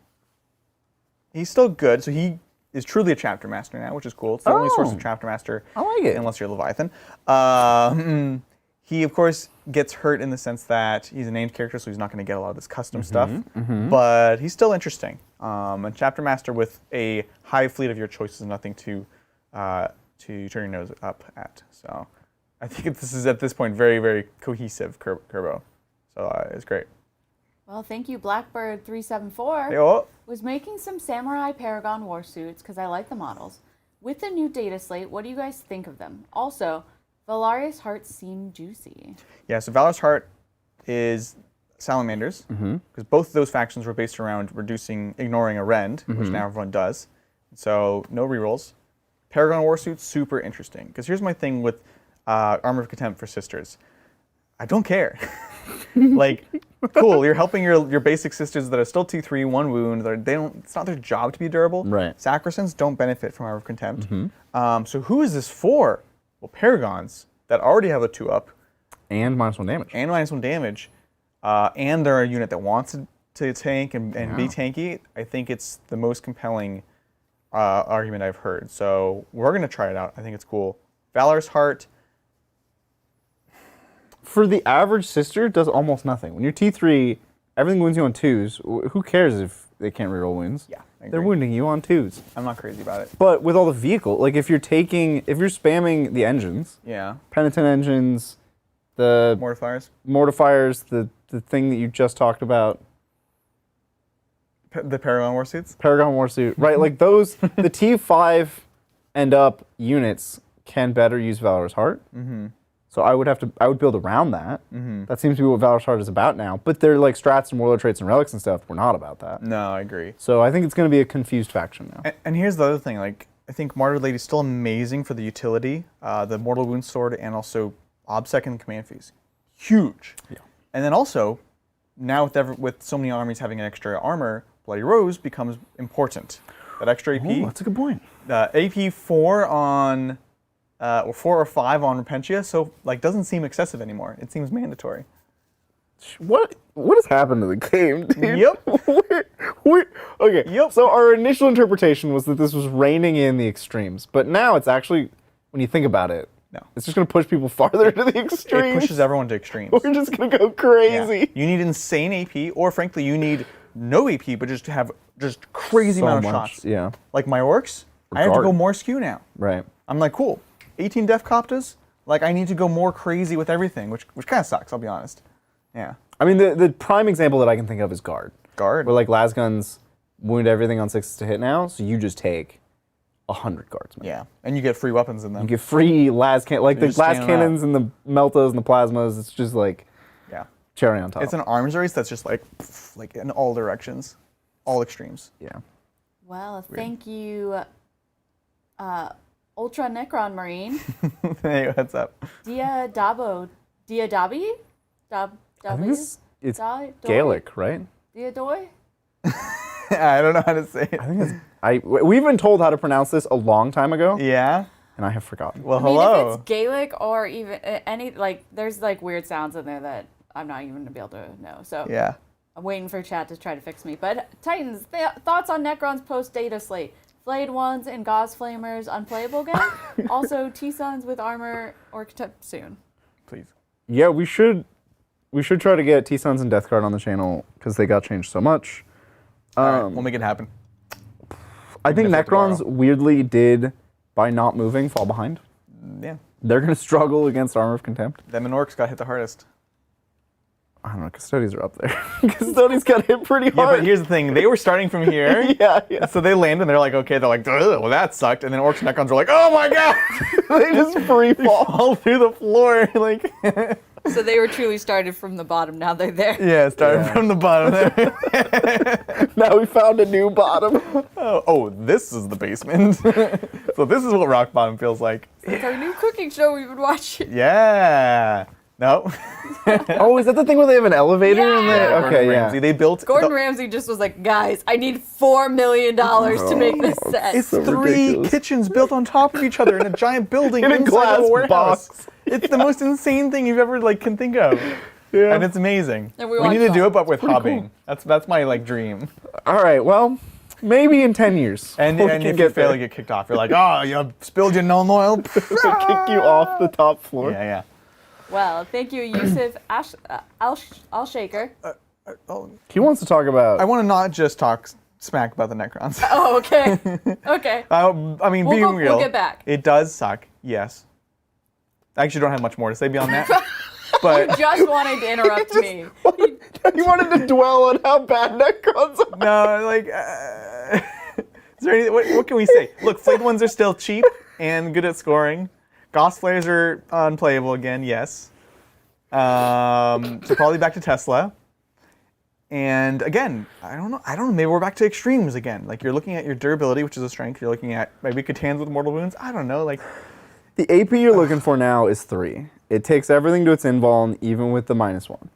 still good. So he is truly a chapter master now, which is cool. It's the only source of chapter master. I like it. Unless you're Leviathan. He of course gets hurt in the sense that he's a named character, so he's not going to get a lot of this custom stuff. But he's still interesting. And chapter master with a high fleet of your choice is nothing to turn your nose up at. So I think this is at this point very, very cohesive Kerbo. So it's great. Well, thank you, Blackbird374. Hey, oh. Was making some Samurai Paragon warsuits because I like the models. With the new data slate, what do you guys think of them? Also, Valarius Hearts seem juicy. Yeah, so Valor's Heart is Salamanders, because both of those factions were based around ignoring a rend, which now everyone does. So no rerolls. Paragon Warsuit's super interesting, because here's my thing with Armor of Contempt for Sisters. I don't care. Like, cool, you're helping your basic sisters that are still T3, 1 wound. It's not their job to be durable. Right. Sacrosands don't benefit from Armor of Contempt. So who is this for? Well, Paragons that already have a 2-up. And -1 damage. And -1 damage. And they're a unit that wants to tank and be tanky. I think it's the most compelling argument I've heard. So we're going to try it out. I think it's cool. Valor's Heart. For the average sister, does almost nothing. When you're T3, everything wins you on 2s. Who cares if they can't reroll wounds? Yeah, I They're agree. wounding you on 2s. I'm not crazy about it. But with all the vehicle, like if you're spamming the engines, Yeah. penitent engines, the Mortifiers. mortifiers, the thing that you just talked about, The Paragon Warsuits. Paragon Warsuit, right? Like those, the T5 and up units can better use Valor's Heart. Mm-hmm. So I would build around that. Mm-hmm. That seems to be what Valor's Heart is about now. But they're like strats and warlord traits and relics and stuff. We're not about that. No, I agree. So I think it's going to be a confused faction now. And here's the other thing, like, I think Martyr Lady's still amazing for the utility, the Mortal Wound Sword, and also OBSEC and command phase. Huge. Yeah. And then also, now with so many armies having an extra armor, Bloody Rose becomes important. That extra AP. Oh, that's a good point. AP 4 on, or 4 or 5 on Repentia, so like doesn't seem excessive anymore. It seems mandatory. What has happened to the game, dude? Yep. Okay. Yep. So our initial interpretation was that this was reining in the extremes, but now it's actually, when you think about it, No. it's just going to push people farther to the extremes. It pushes everyone to extremes. We're just going to go Yeah. crazy. You need insane AP, or frankly, you need no AP, but just to have just crazy So amount of much, shots. yeah. Like my orcs, I have to guard. go more skew now. Right. I'm like, cool. 18 Def Coptas, like I need to go more crazy with everything, which kind of sucks, I'll be honest. Yeah. I mean, the prime example that I can think of is guard. Guard. Where like lasguns wound everything on 6s to hit now, so you just take 100 guardsmen. Yeah. And you get free weapons in them. You get free like you're the just las scanning cannons and the meltas and the plasmas. It's just like Yeah. cherry on top. It's an arms race that's just like in all directions, all extremes. yeah. Well, thank you, Ultra Necron Marine. Hey, what's up? Dia Dabi? I think it's Doi? Gaelic, right? Dia Doi? I don't know how to say it. I think it's we've been told how to pronounce this a long time ago, Yeah. and I have forgotten. Well, I mean, hello. if it's Gaelic or even any, like, there's like weird sounds in there that I'm not even gonna be able to know. So Yeah. I'm waiting for chat to try to fix me. But Titans, thoughts on Necron's post data slate? Flayed ones and Gauze Flamers unplayable again. Also, T-Sons with armor or soon. Please. Yeah, we should try to get T-Sons and Death Guard on the channel because they got changed so much. All right, we'll make it happen. I think if it's Necrons tomorrow. weirdly did, by not moving, fall behind. Yeah. They're going to struggle against Armor of Contempt. Them and orcs got hit the hardest. I don't know, Custodes are up there. Custodes got hit pretty Yeah, hard. but here's the thing. They were starting from here. yeah. So they land and they're like, okay, they're like, "Ugh, well, that sucked. And then orcs and necrons are like, oh my god! They just free fall. All through the floor. Like, So they were truly started from the bottom. Now they're there. yeah, started from the bottom there. Now we found a new bottom. Oh, this is the basement. So this is what rock bottom feels like. It's our new cooking show we've been watching. Yeah. No. Oh, is that the thing where they have an elevator in there? Yeah. Okay, Ramsay, yeah. they built. Gordon Ramsay just was like, guys, I need $4 million to make this set. It's so 3 ridiculous. kitchens built on top of each other in a giant building In a inside glass of a warehouse. box. It's the most insane thing you've ever can think of. Yeah. And it's amazing. And we we need to watched do all. it, but with pretty hobbing. cool. That's my dream. All right, well, maybe in 10 years. And we if can you fail, there. you get kicked off. You're like, oh, you spilled your null oil. They'll kick you off the top floor. Yeah. Well, thank you, Yusuf Al-Shaker. Oh, He wants to talk about... I want to not just talk smack about the Necrons. Oh, okay. Okay. I mean, We'll being go- real, we'll get back. it does suck. Yes. I actually don't have much more to say beyond that. But Just wanted to interrupt me. He wanted to dwell on how bad Necrons are. no, like, is there anything? What can we say? Look, flayed ones are still cheap and good at scoring. Gauss flares are unplayable again. Yes. So probably back to Tesla. And again, I don't know. Maybe we're back to extremes again. Like you're looking at your durability, which is a strength. You're looking at maybe Catans with mortal wounds. I don't know. Like The AP you're looking for now is 3. It takes everything to its invuln, even with the -1.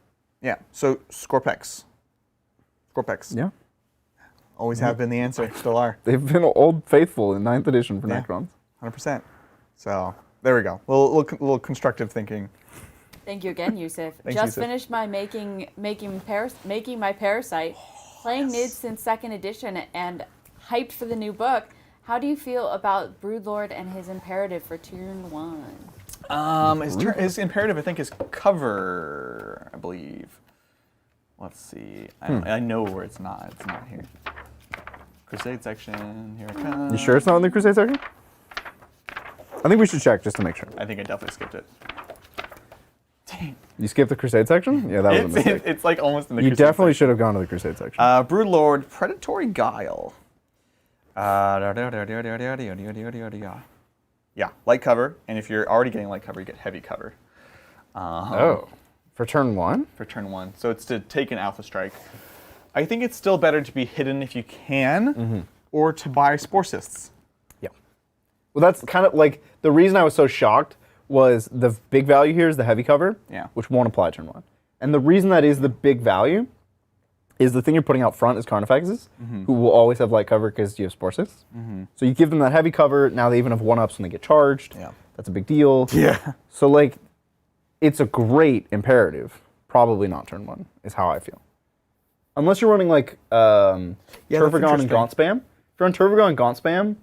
yeah. So Scorpex. Yeah. Always have been the answer. Still are. They've been old faithful in 9th edition for Yeah. Necrons. 100%. So there we go. Little constructive thinking. Thank you again, Yusuf. Thanks, Just Yusuf. finished my making my parasite, playing nids since 2nd edition, and hyped for the new book. How do you feel about Broodlord and his imperative for turn 1? His imperative, I think, is cover, I believe. Let's see. I know where it's not. It's not here. Crusade section. Here it comes. You sure it's not in the Crusade section? I think we should check just to make sure. I think I definitely skipped it. Dang. You skipped the Crusade section? Yeah, that was a mistake. It's like almost in the You Crusade definitely section. should have gone to the Crusade section. Broodlord, Predatory Guile. Yeah, light cover, and if you're already getting light cover, you get heavy cover. For turn 1? For turn 1. So it's to take an alpha strike. I think it's still better to be hidden if you can, or to buy Spore Cysts. Yeah. Well, that's kind of like the reason I was so shocked was the big value here is the heavy cover, which won't apply turn 1. And the reason that is the big value is the thing you're putting out front is Carnifexes, who will always have light cover because you have Spore Cysts. So you give them that heavy cover, now they even have 1-ups when they get charged. Yeah. That's a big deal. Yeah. So like, it's a great imperative. Probably not turn 1, is how I feel. Unless you're running like Turvagon and Gaunt Spam. If you're on Turvagon and Gaunt Spam,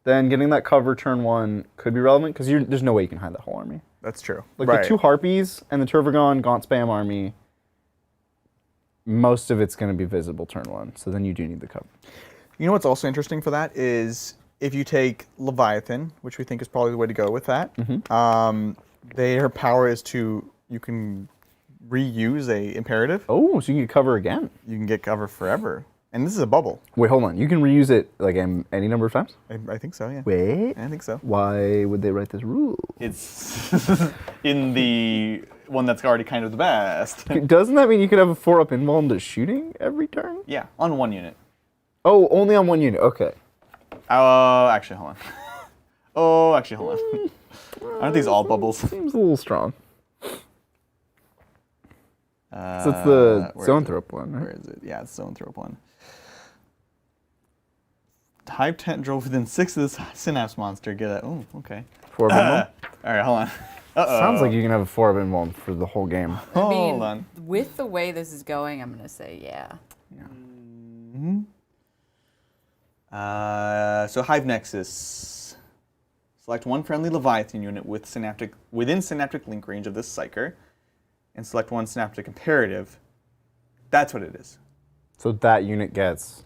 then getting that cover turn 1 could be relevant because there's no way you can hide that whole army. That's true. Like the 2 Harpies and the Turvagon Gaunt Spam army, most of it's going to be visible turn 1, so then you do need the cover. You know what's also interesting for that is if you take Leviathan, which we think is probably the way to go with that, their power is you can reuse a imperative. Oh, so you can get cover again. You can get cover forever. And this is a bubble. Wait, hold on. You can reuse it like any number of times? I think so, yeah. Wait. I think so. Why would they write this rule? It's in the one that's already kind of the best. Doesn't that mean you could have a 4-up invuln to shooting every turn? Yeah, on 1 unit. Oh, only on 1 unit. Okay. Actually, hold on. Hold on. Aren't these all bubbles? Seems a little strong. So it's the Zoanthrope one, right? Where is it? Yeah, it's Zoanthrope one. Hive tendril within 6 of this synapse monster. Get it? Oh, okay. 4-up invuln? All right, hold on. Sounds like you can have a 4-up invuln for the whole game. Hold on. With the way this is going, I'm going to say yeah. So Hive Nexus. Select 1 friendly Leviathan unit within synaptic link range of this Psyker, and select 1 synaptic imperative. That's what it is. So that unit gets...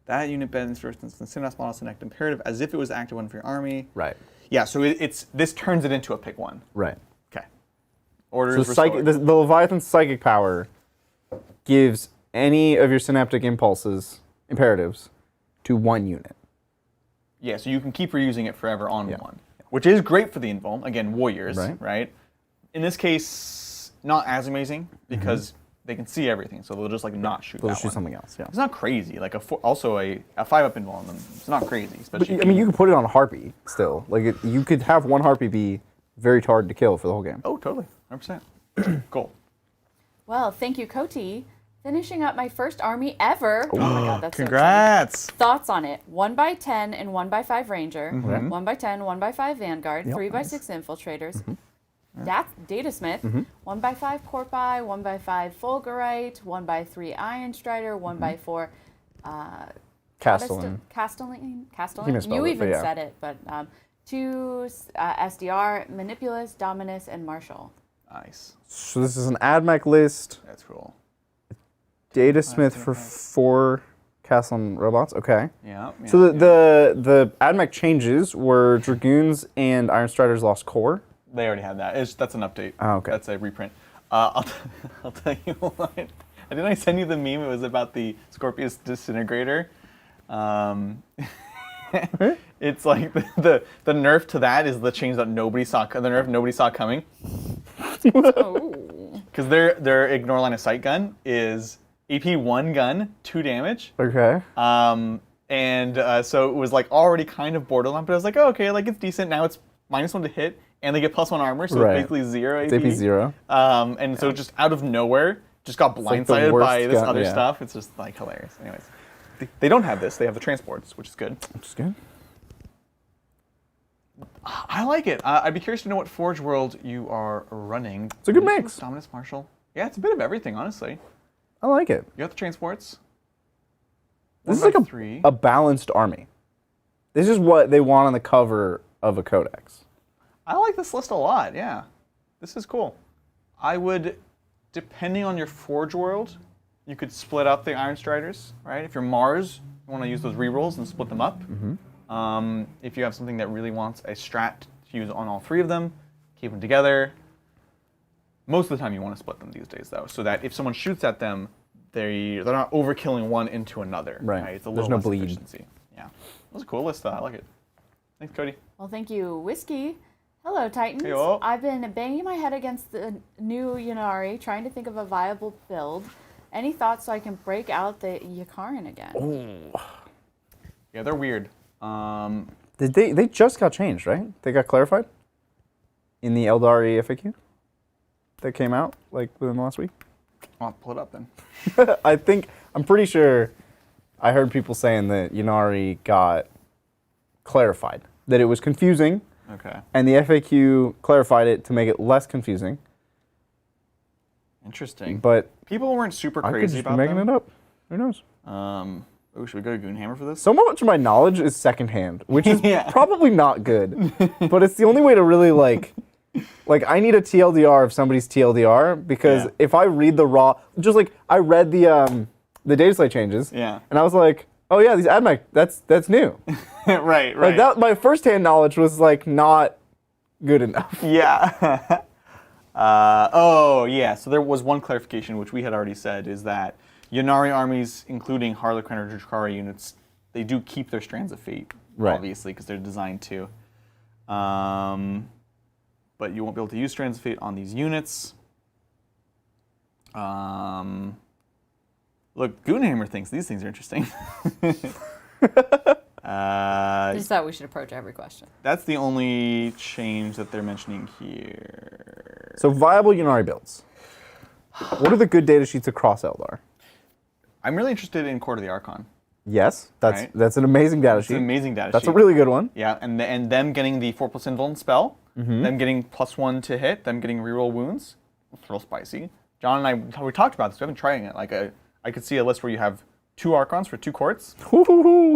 That unit bends first in the synapse model synaptic imperative as if it was active 1 for your army. Right. Yeah, so this turns it into a pick 1. Right. Okay. Orders So restored. the Leviathan's psychic power gives any of your synaptic impulses, imperatives, to 1 unit. Yeah, so you can keep reusing it forever on 1, which is great for the invuln. Again, warriors, right? In this case, not as amazing because they can see everything, so they'll just like not shoot They'll that just shoot one. something else. Yeah. It's not crazy. Like also a 5-up invuln, it's not crazy. Especially But, I mean, you can put it on a Harpy still. Like you could have 1 Harpy be very hard to kill for the whole game. Oh, totally, 100%. Cool. Well, thank you, Koti. Finishing up my first army ever. Oh my god, that's Congrats! so exciting. Thoughts on it. 1x10 and 1x5 Ranger. 1x10, 1x5 Vanguard. 3x6 Infiltrators. Datasmith. 1x5 Corpi. 1x5 Fulgurite. 1x3 Iron Strider. 1x4 Castellan. Castellan? You misspelled You it, even but yeah. said it, but 2 SDR, Manipulus, Dominus, and Marshall. Nice. So this is an Admech list. That's cool. Datasmith for 4 Castellan robots. Okay. Yeah. So the Admech changes were Dragoons and Iron Striders lost core. They already had that. That's an update. Oh, okay. That's a reprint. I'll tell you what. Didn't I send you the meme? It was about the Scorpius Disintegrator. It's like the nerf to that is the change that nobody saw. The nerf nobody saw coming. Because their ignore line of sight gun is AP 1 gun, 2 damage. Okay. So it was like already kind of borderline, but I was like, oh, okay, like it's decent. Now it's -1 to hit, and they get +1 armor, so it's basically 0 AP. It's AP 0. So just out of nowhere, just got blindsided like the worst by this gun, other stuff. It's just like hilarious. Anyways, they don't have this. They have the transports, which is good. Which is good. I like it. I'd be curious to know what Forge World you are running. It's a good mix. Dominus Marshall. Yeah, it's a bit of everything, honestly. I like it. You got the transports. This is like a balanced army. This is what they want on the cover of a codex. I like this list a lot, yeah. This is cool. I would, depending on your Forge World, You could split up the Iron Striders, right? If you're Mars, you want to use those rerolls and split them up. If you have something that really wants a strat to use on all 3 of them, keep them together. Most of the time you want to split them these days, though, so that if someone shoots at them, they're not overkilling one into another. Right. It's a There's little no less bleed. efficiency. Yeah. That was a cool list, though. I like it. Thanks, Cody. Well, thank you, Whiskey. Hello, Titans. Heyo. I've been banging my head against the new Ynnari, trying to think of a viable build. Any thoughts so I can break out the Yakarin again? Yeah, they're weird. They just got changed, right? They got clarified in the Eldari FAQ that came out like within the last week. I'll pull it up then. I'm pretty sure I heard people saying that Ynnari got clarified, that it was confusing, Okay. and the FAQ clarified it to make it less confusing. Interesting. But People weren't super I could crazy just be about making them. it up. Who knows? Should we go to Goonhammer for this? So much of my knowledge is secondhand, which is Yeah. probably not good. But it's the only way to really like I need a TLDR of somebody's TLDR because Yeah. if I read the raw, just like I read the dataslate changes, Yeah. and I was like, oh yeah, these Admech, that's new. right. Like that, my firsthand knowledge was like not good enough. Yeah. Yeah. So there was one clarification, which we had already said, is that Ynnari armies, including Harlequin or Drukhari units, they do keep their Strands of Fate, Right. obviously, because they're designed to. But you won't be able to use Strands of Fate on these units. Look, Goonhammer thinks these things are interesting. I just thought we should approach every question. That's the only change that they're mentioning here. So viable Ynnari builds. What are the good data sheets across Eldar? I'm really interested in Court of the Archon. Yes, Right. that's an amazing data It's sheet. an amazing data That's sheet. a really good one. Yeah, and them getting the 4+ invuln spell, Mm-hmm. them getting +1 to hit, them getting reroll wounds. It's real spicy. John and we talked about this. We haven't tried it. Like I could see a list where you have 2 Archons for 2 courts.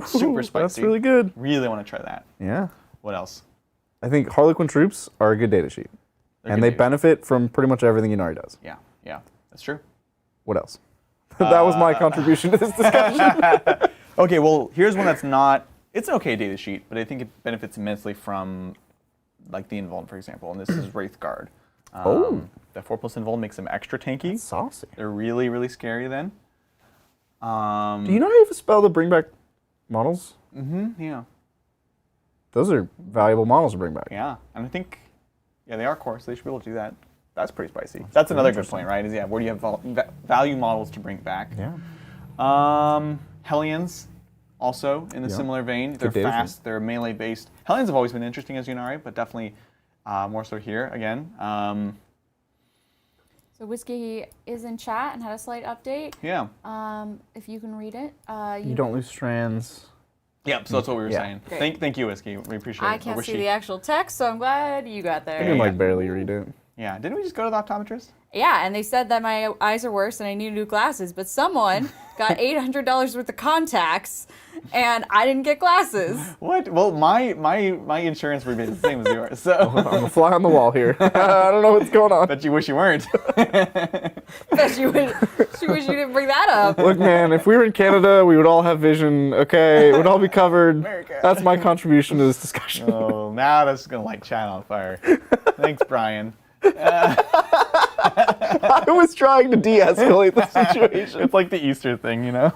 Super spicy. That's really good. Really want to try that. Yeah. What else? I think Harlequin troops are a good data sheet. They're And good they data. benefit from pretty much everything Ynnari does. Yeah, that's true. What else? That was my contribution to this discussion. Okay, well, here's one that's not. It's an okay data sheet, but I think it benefits immensely from, like the invuln, for example. And this is Wraithguard. The 4+ invuln makes them extra tanky. Saucy. They're really, really scary then. Do Ynnari have a spell to bring back models? Yeah. Those are valuable models to bring back. Yeah, and I think, they are core, so they should be able to do that. That's pretty spicy. That's another good point, right? Is where do you have value models to bring back? Yeah. Hellions, also in a similar vein. They're data fast. They're melee based. Hellions have always been interesting as Ynnari, but definitely more so here again. So Whiskey is in chat and had a slight update. Yeah. If you can read it. You don't lose strands. Yeah. So that's what we were saying. Great. Thank you, Whiskey. We appreciate it. I can't see the actual text, so I'm glad you got I there. can like barely read it. Yeah. Didn't we just go to the optometrist? Yeah, and they said that my eyes are worse and I need new glasses, but someone got $800 worth of contacts and I didn't get glasses. What? Well, my insurance rebate is the same as yours. So I'm a fly on the wall here. I don't know what's going on. bet you wish you weren't. Bet she wish you didn't bring that up. Look, man, if we were in Canada, we would all have vision, okay? It would all be covered. America. That's my contribution to this discussion. Oh, now that's gonna light chat on fire. Thanks, Brian. I was trying to de-escalate the situation. It's like the Easter thing, you know.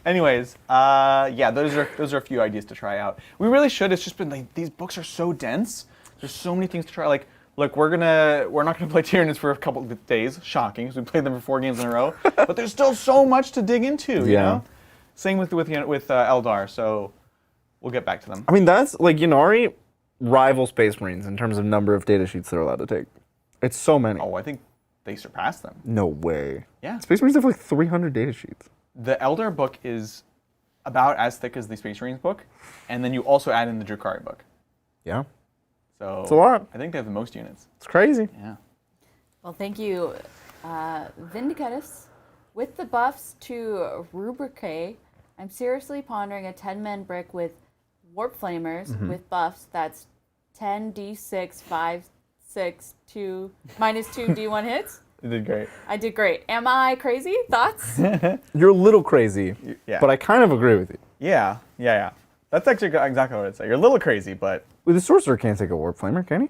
Anyways, those are a few ideas to try out. We really should. It's just been like these books are so dense. There's so many things to try. Like, look, we're not gonna play Tyranids for a couple of days. Shocking, because we played them for 4 games in a row. But there's still so much to dig into. You know. Same with Eldar. So we'll get back to them. I mean, that's like Ynnari rival Space Marines in terms of number of data sheets they're allowed to take. It's so many. Oh, I think they surpassed them. No way. Yeah. Space Marines have like 300 data sheets. The Eldar book is about as thick as the Space Marines book, and then you also add in the Drukhari book. Yeah. So It's a lot. I think they have the most units. It's crazy. Yeah. Well, thank you, Vindicatus. With the buffs to Rubrique, I'm seriously pondering a 10-man brick with Warp Flamers with buffs. That's 10d6, 5, 6, 2, minus 2 d1 hits. You did great. I did great. Am I crazy? Thoughts? You're a little crazy, Yeah. but I kind of agree with you. Yeah. That's actually exactly what I'd say. You're a little crazy, but The sorcerer can't take a warp flamer, can he?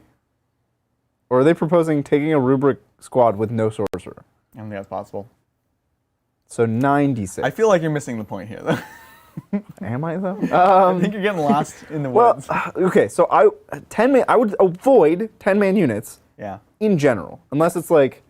Or are they proposing taking a rubric squad with no sorcerer? I don't think that's possible. So 96. I feel like you're missing the point here, though. Am I though? I think you're getting lost in the Well, woods. okay. So I would avoid 10-man units Yeah. in general, unless it's like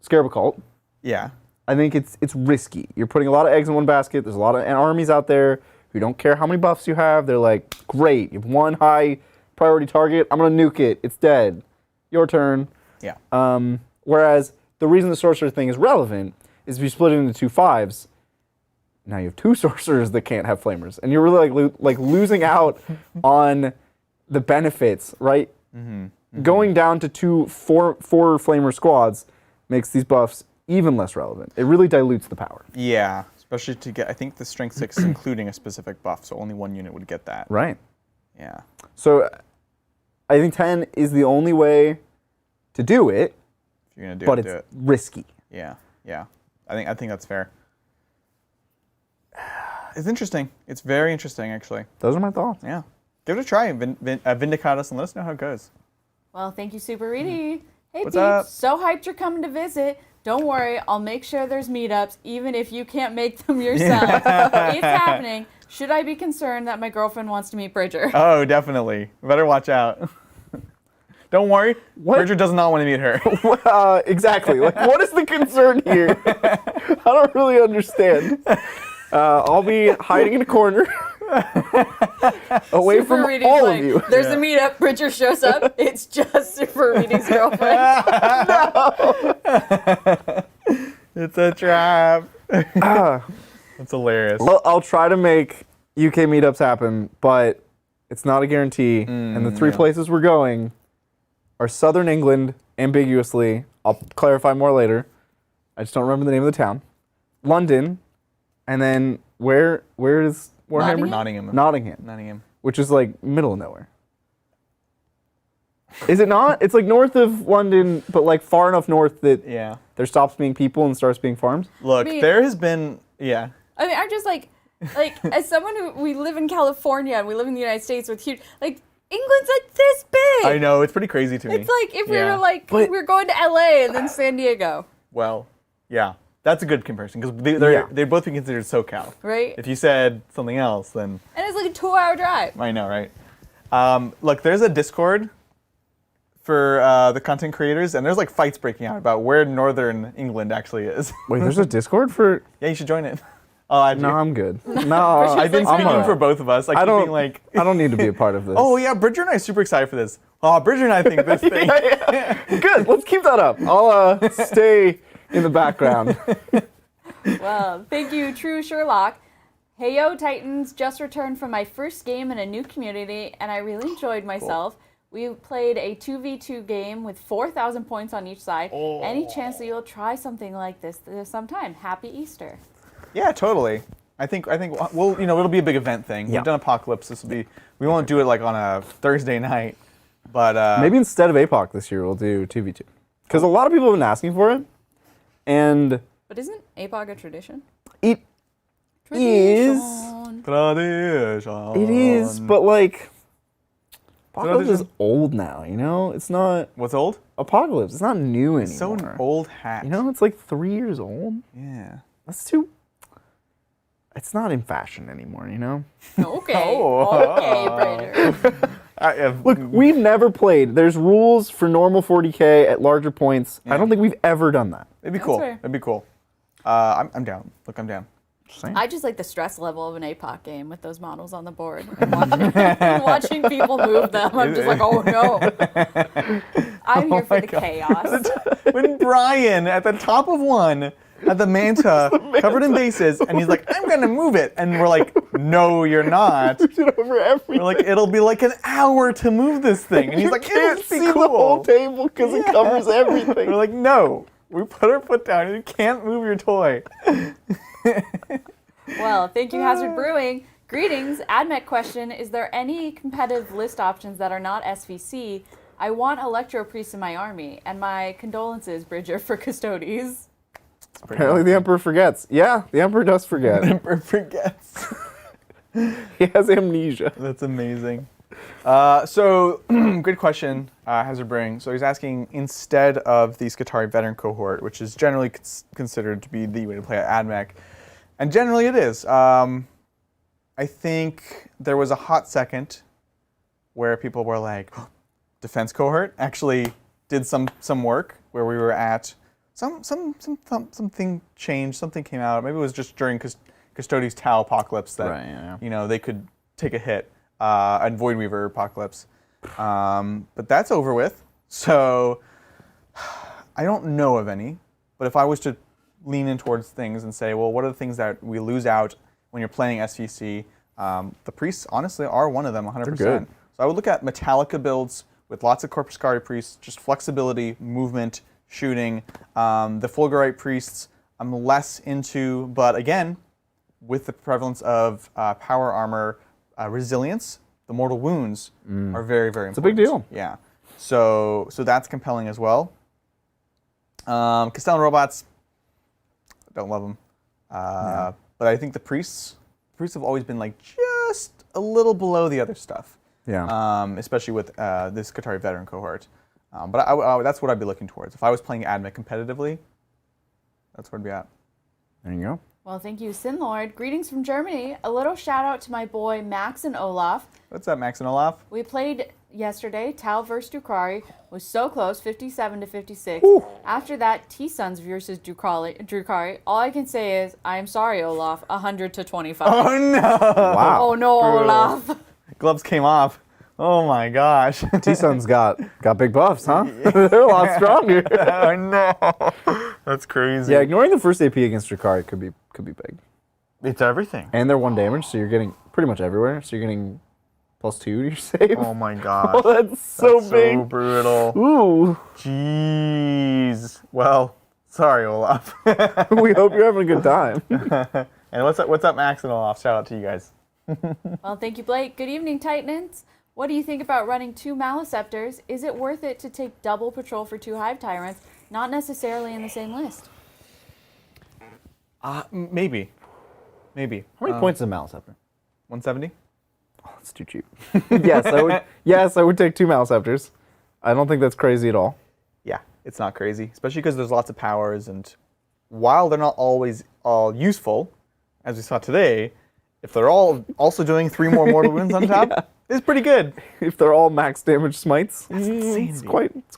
Scarab Cult. Yeah. I think it's risky. You're putting a lot of eggs in one basket. There's a lot of armies out there who don't care how many buffs you have. They're like, great, you have one high priority target. I'm gonna nuke it. It's dead. Your turn. Yeah. Whereas the reason the sorcerer thing is relevant is if you split it into 2 5s. Now you have 2 sorcerers that can't have flamers, and you're really like losing out on the benefits, right? Going down to four flamer squads makes these buffs even less relevant. It really dilutes the power. Yeah. Especially to get, I think the strength 6 is including a specific buff, so only one unit would get that. Right. Yeah. So I think 10 is the only way to do it, If you're gonna do but it, do it's it. risky. Yeah. I think that's fair. It's interesting. It's very interesting, actually. Those are my thoughts. Yeah. Give it a try. Vindicate us and let us know how it goes. Well, thank you, Super Reedy. Hey, What's peeps. up? So hyped you're coming to visit. Don't worry, I'll make sure there's meetups, even if you can't make them yourself. It's happening. Should I be concerned that my girlfriend wants to meet Bridger? Oh, definitely. Better watch out. Don't worry. What? Bridger does not want to meet her. Exactly. Like, what is the concern here? I don't really understand. I'll be hiding in a corner, away Super from Reedy's all like, of you. There's a meetup. Bridger shows up. It's just Super Reedy's girlfriend. It's a trap. That's hilarious. I'll try to make UK meetups happen, but it's not a guarantee. And the 3 places we're going are Southern England, ambiguously. I'll clarify more later. I just don't remember the name of the town. London, and then where is Warhammer? Nottingham, which is like middle of nowhere. Is it not? It's like north of London, but like far enough north that there stops being people and starts being farms. Look, there has been, I mean, I'm just like as someone who, we live in California and we live in the United States with huge, like, England's like this big. I know, it's pretty crazy to me. It's like if we were like, we're going to LA and then San Diego. Well, yeah, that's a good comparison because they both be considered SoCal. Right. If you said something else, then. And it's like a 2-hour drive. I know, right? Look, there's a Discord for the content creators, and there's like fights breaking out about where northern England actually is. Wait, there's a Discord for? Yeah, you should join it. Oh, no, I'm good. No, I've been speaking for both of us. I don't. Being like, I don't need to be a part of this. Oh yeah, Bridger and I are super excited for this. Oh, Bridger and I think this thing. Good. Let's keep that up. I'll stay in the background. Well, thank you, True Sherlock. Hey yo, Titans! Just returned from my first game in a new community, and I really enjoyed myself. We played a 2v2 game with 4,000 points on each side. Any chance that you'll try something like this sometime? Happy Easter. Yeah, totally. I think we'll it'll be a big event thing. Yeah. We've done Apocalypse. We won't do it like on a Thursday night, but maybe instead of APOC this year we'll do 2v2 because a lot of people have been asking for it, and But isn't APOC a tradition? it is. Tradition. It is, but like Apocalypse is old now. You know, it's not What's old? Apocalypse. It's not new anymore. So an old hat. You know, it's like 3 years old. Yeah. That's too. It's not in fashion anymore, you know? Okay. Okay, Brader. Look, we've never played. There's rules for normal 40K at larger points. Yeah. I don't think we've ever done that. It'd be cool. fair. It'd be cool. I'm down. Look, I'm down. I just like the stress level of an APOC game with those models on the board. And watching people move them, I'm just like, oh no. I'm here for the chaos. When Brian, at the top of one, had the manta covered in bases, and he's like, I'm gonna move it. And we're like, no, you're not. Over everything. We're like, it'll be like an hour to move this thing. And he's like, can't it'll be see cool. the whole table because it covers everything. We're like, no. We put our foot down. You can't move your toy. Well, thank you, Hazard Brewing. Greetings. Admech question. Is there any competitive list options that are not SVC? I want Electro Priests in my army, and my condolences, Bridger, for Custodes. Apparently the Emperor forgets. Yeah, the Emperor does forget. Emperor forgets. He has amnesia. That's amazing. So, good question, Hazard Bring. So he's asking, instead of the Skitarii veteran cohort, which is generally considered to be the way to play at Admech, and generally it is. I think there was a hot second where people were like, oh, defense cohort actually did some work where we were at something changed, something came out. Maybe it was just during Custodes Tau apocalypse that they could take a hit, and Voidweaver apocalypse. But that's over with. So I don't know of any. But if I was to lean in towards things and say, well, what are the things that we lose out when you're playing SVC? The priests, honestly, are one of them, 100%. They're good. So I would look at Metallica builds with lots of Corpuscari priests, just flexibility, movement, shooting. The Fulgurite priests, I'm less into, but again, with the prevalence of power armor, resilience, the mortal wounds are very, very important. It's a big deal. Yeah. So that's compelling as well. Castellan robots, don't love them. But I think the priests have always been like just a little below the other stuff. Yeah. Especially with this Skitarii veteran cohort. But that's what I'd be looking towards. If I was playing Admech competitively, that's where I'd be at. There you go. Well, thank you, Sinlord. Greetings from Germany. A little shout out to my boy Max and Olaf. What's up, Max and Olaf? We played yesterday. Tau versus Drukhari was so close, 57 to 56. Ooh. After that, T-Sons versus Drukhari. All I can say is, I am sorry, Olaf, 100 to 25. Oh no! Wow. Oh no, Brutal. Olaf. Gloves came off. Oh my gosh. T-Sun's got big buffs, huh? They're a lot stronger. Oh no. That's crazy. Yeah, ignoring the first AP against Drukhari could be big. It's everything. And they're 1 damage, so you're getting pretty much everywhere. So you're getting +2 to your save. Oh my gosh. Oh, that's so big. So brutal. Ooh. Jeez. Well, sorry, Olaf. We hope you're having a good time. And what's up, Max and Olaf? Shout out to you guys. Well, thank you, Blake. Good evening, Titans. What do you think about running 2 Maliceptors? Is it worth it to take double patrol for 2 Hive Tyrants, not necessarily in the same list? Maybe. How many points is a Maliceptor? 170? Oh, that's too cheap. Yes, I would take 2 Maliceptors. I don't think that's crazy at all. Yeah, it's not crazy, especially because there's lots of powers, and while they're not always all useful, as we saw today, if they're all also doing 3 more mortal wounds on top, it's pretty good. If they're all max damage smites, That's insane, it's dude.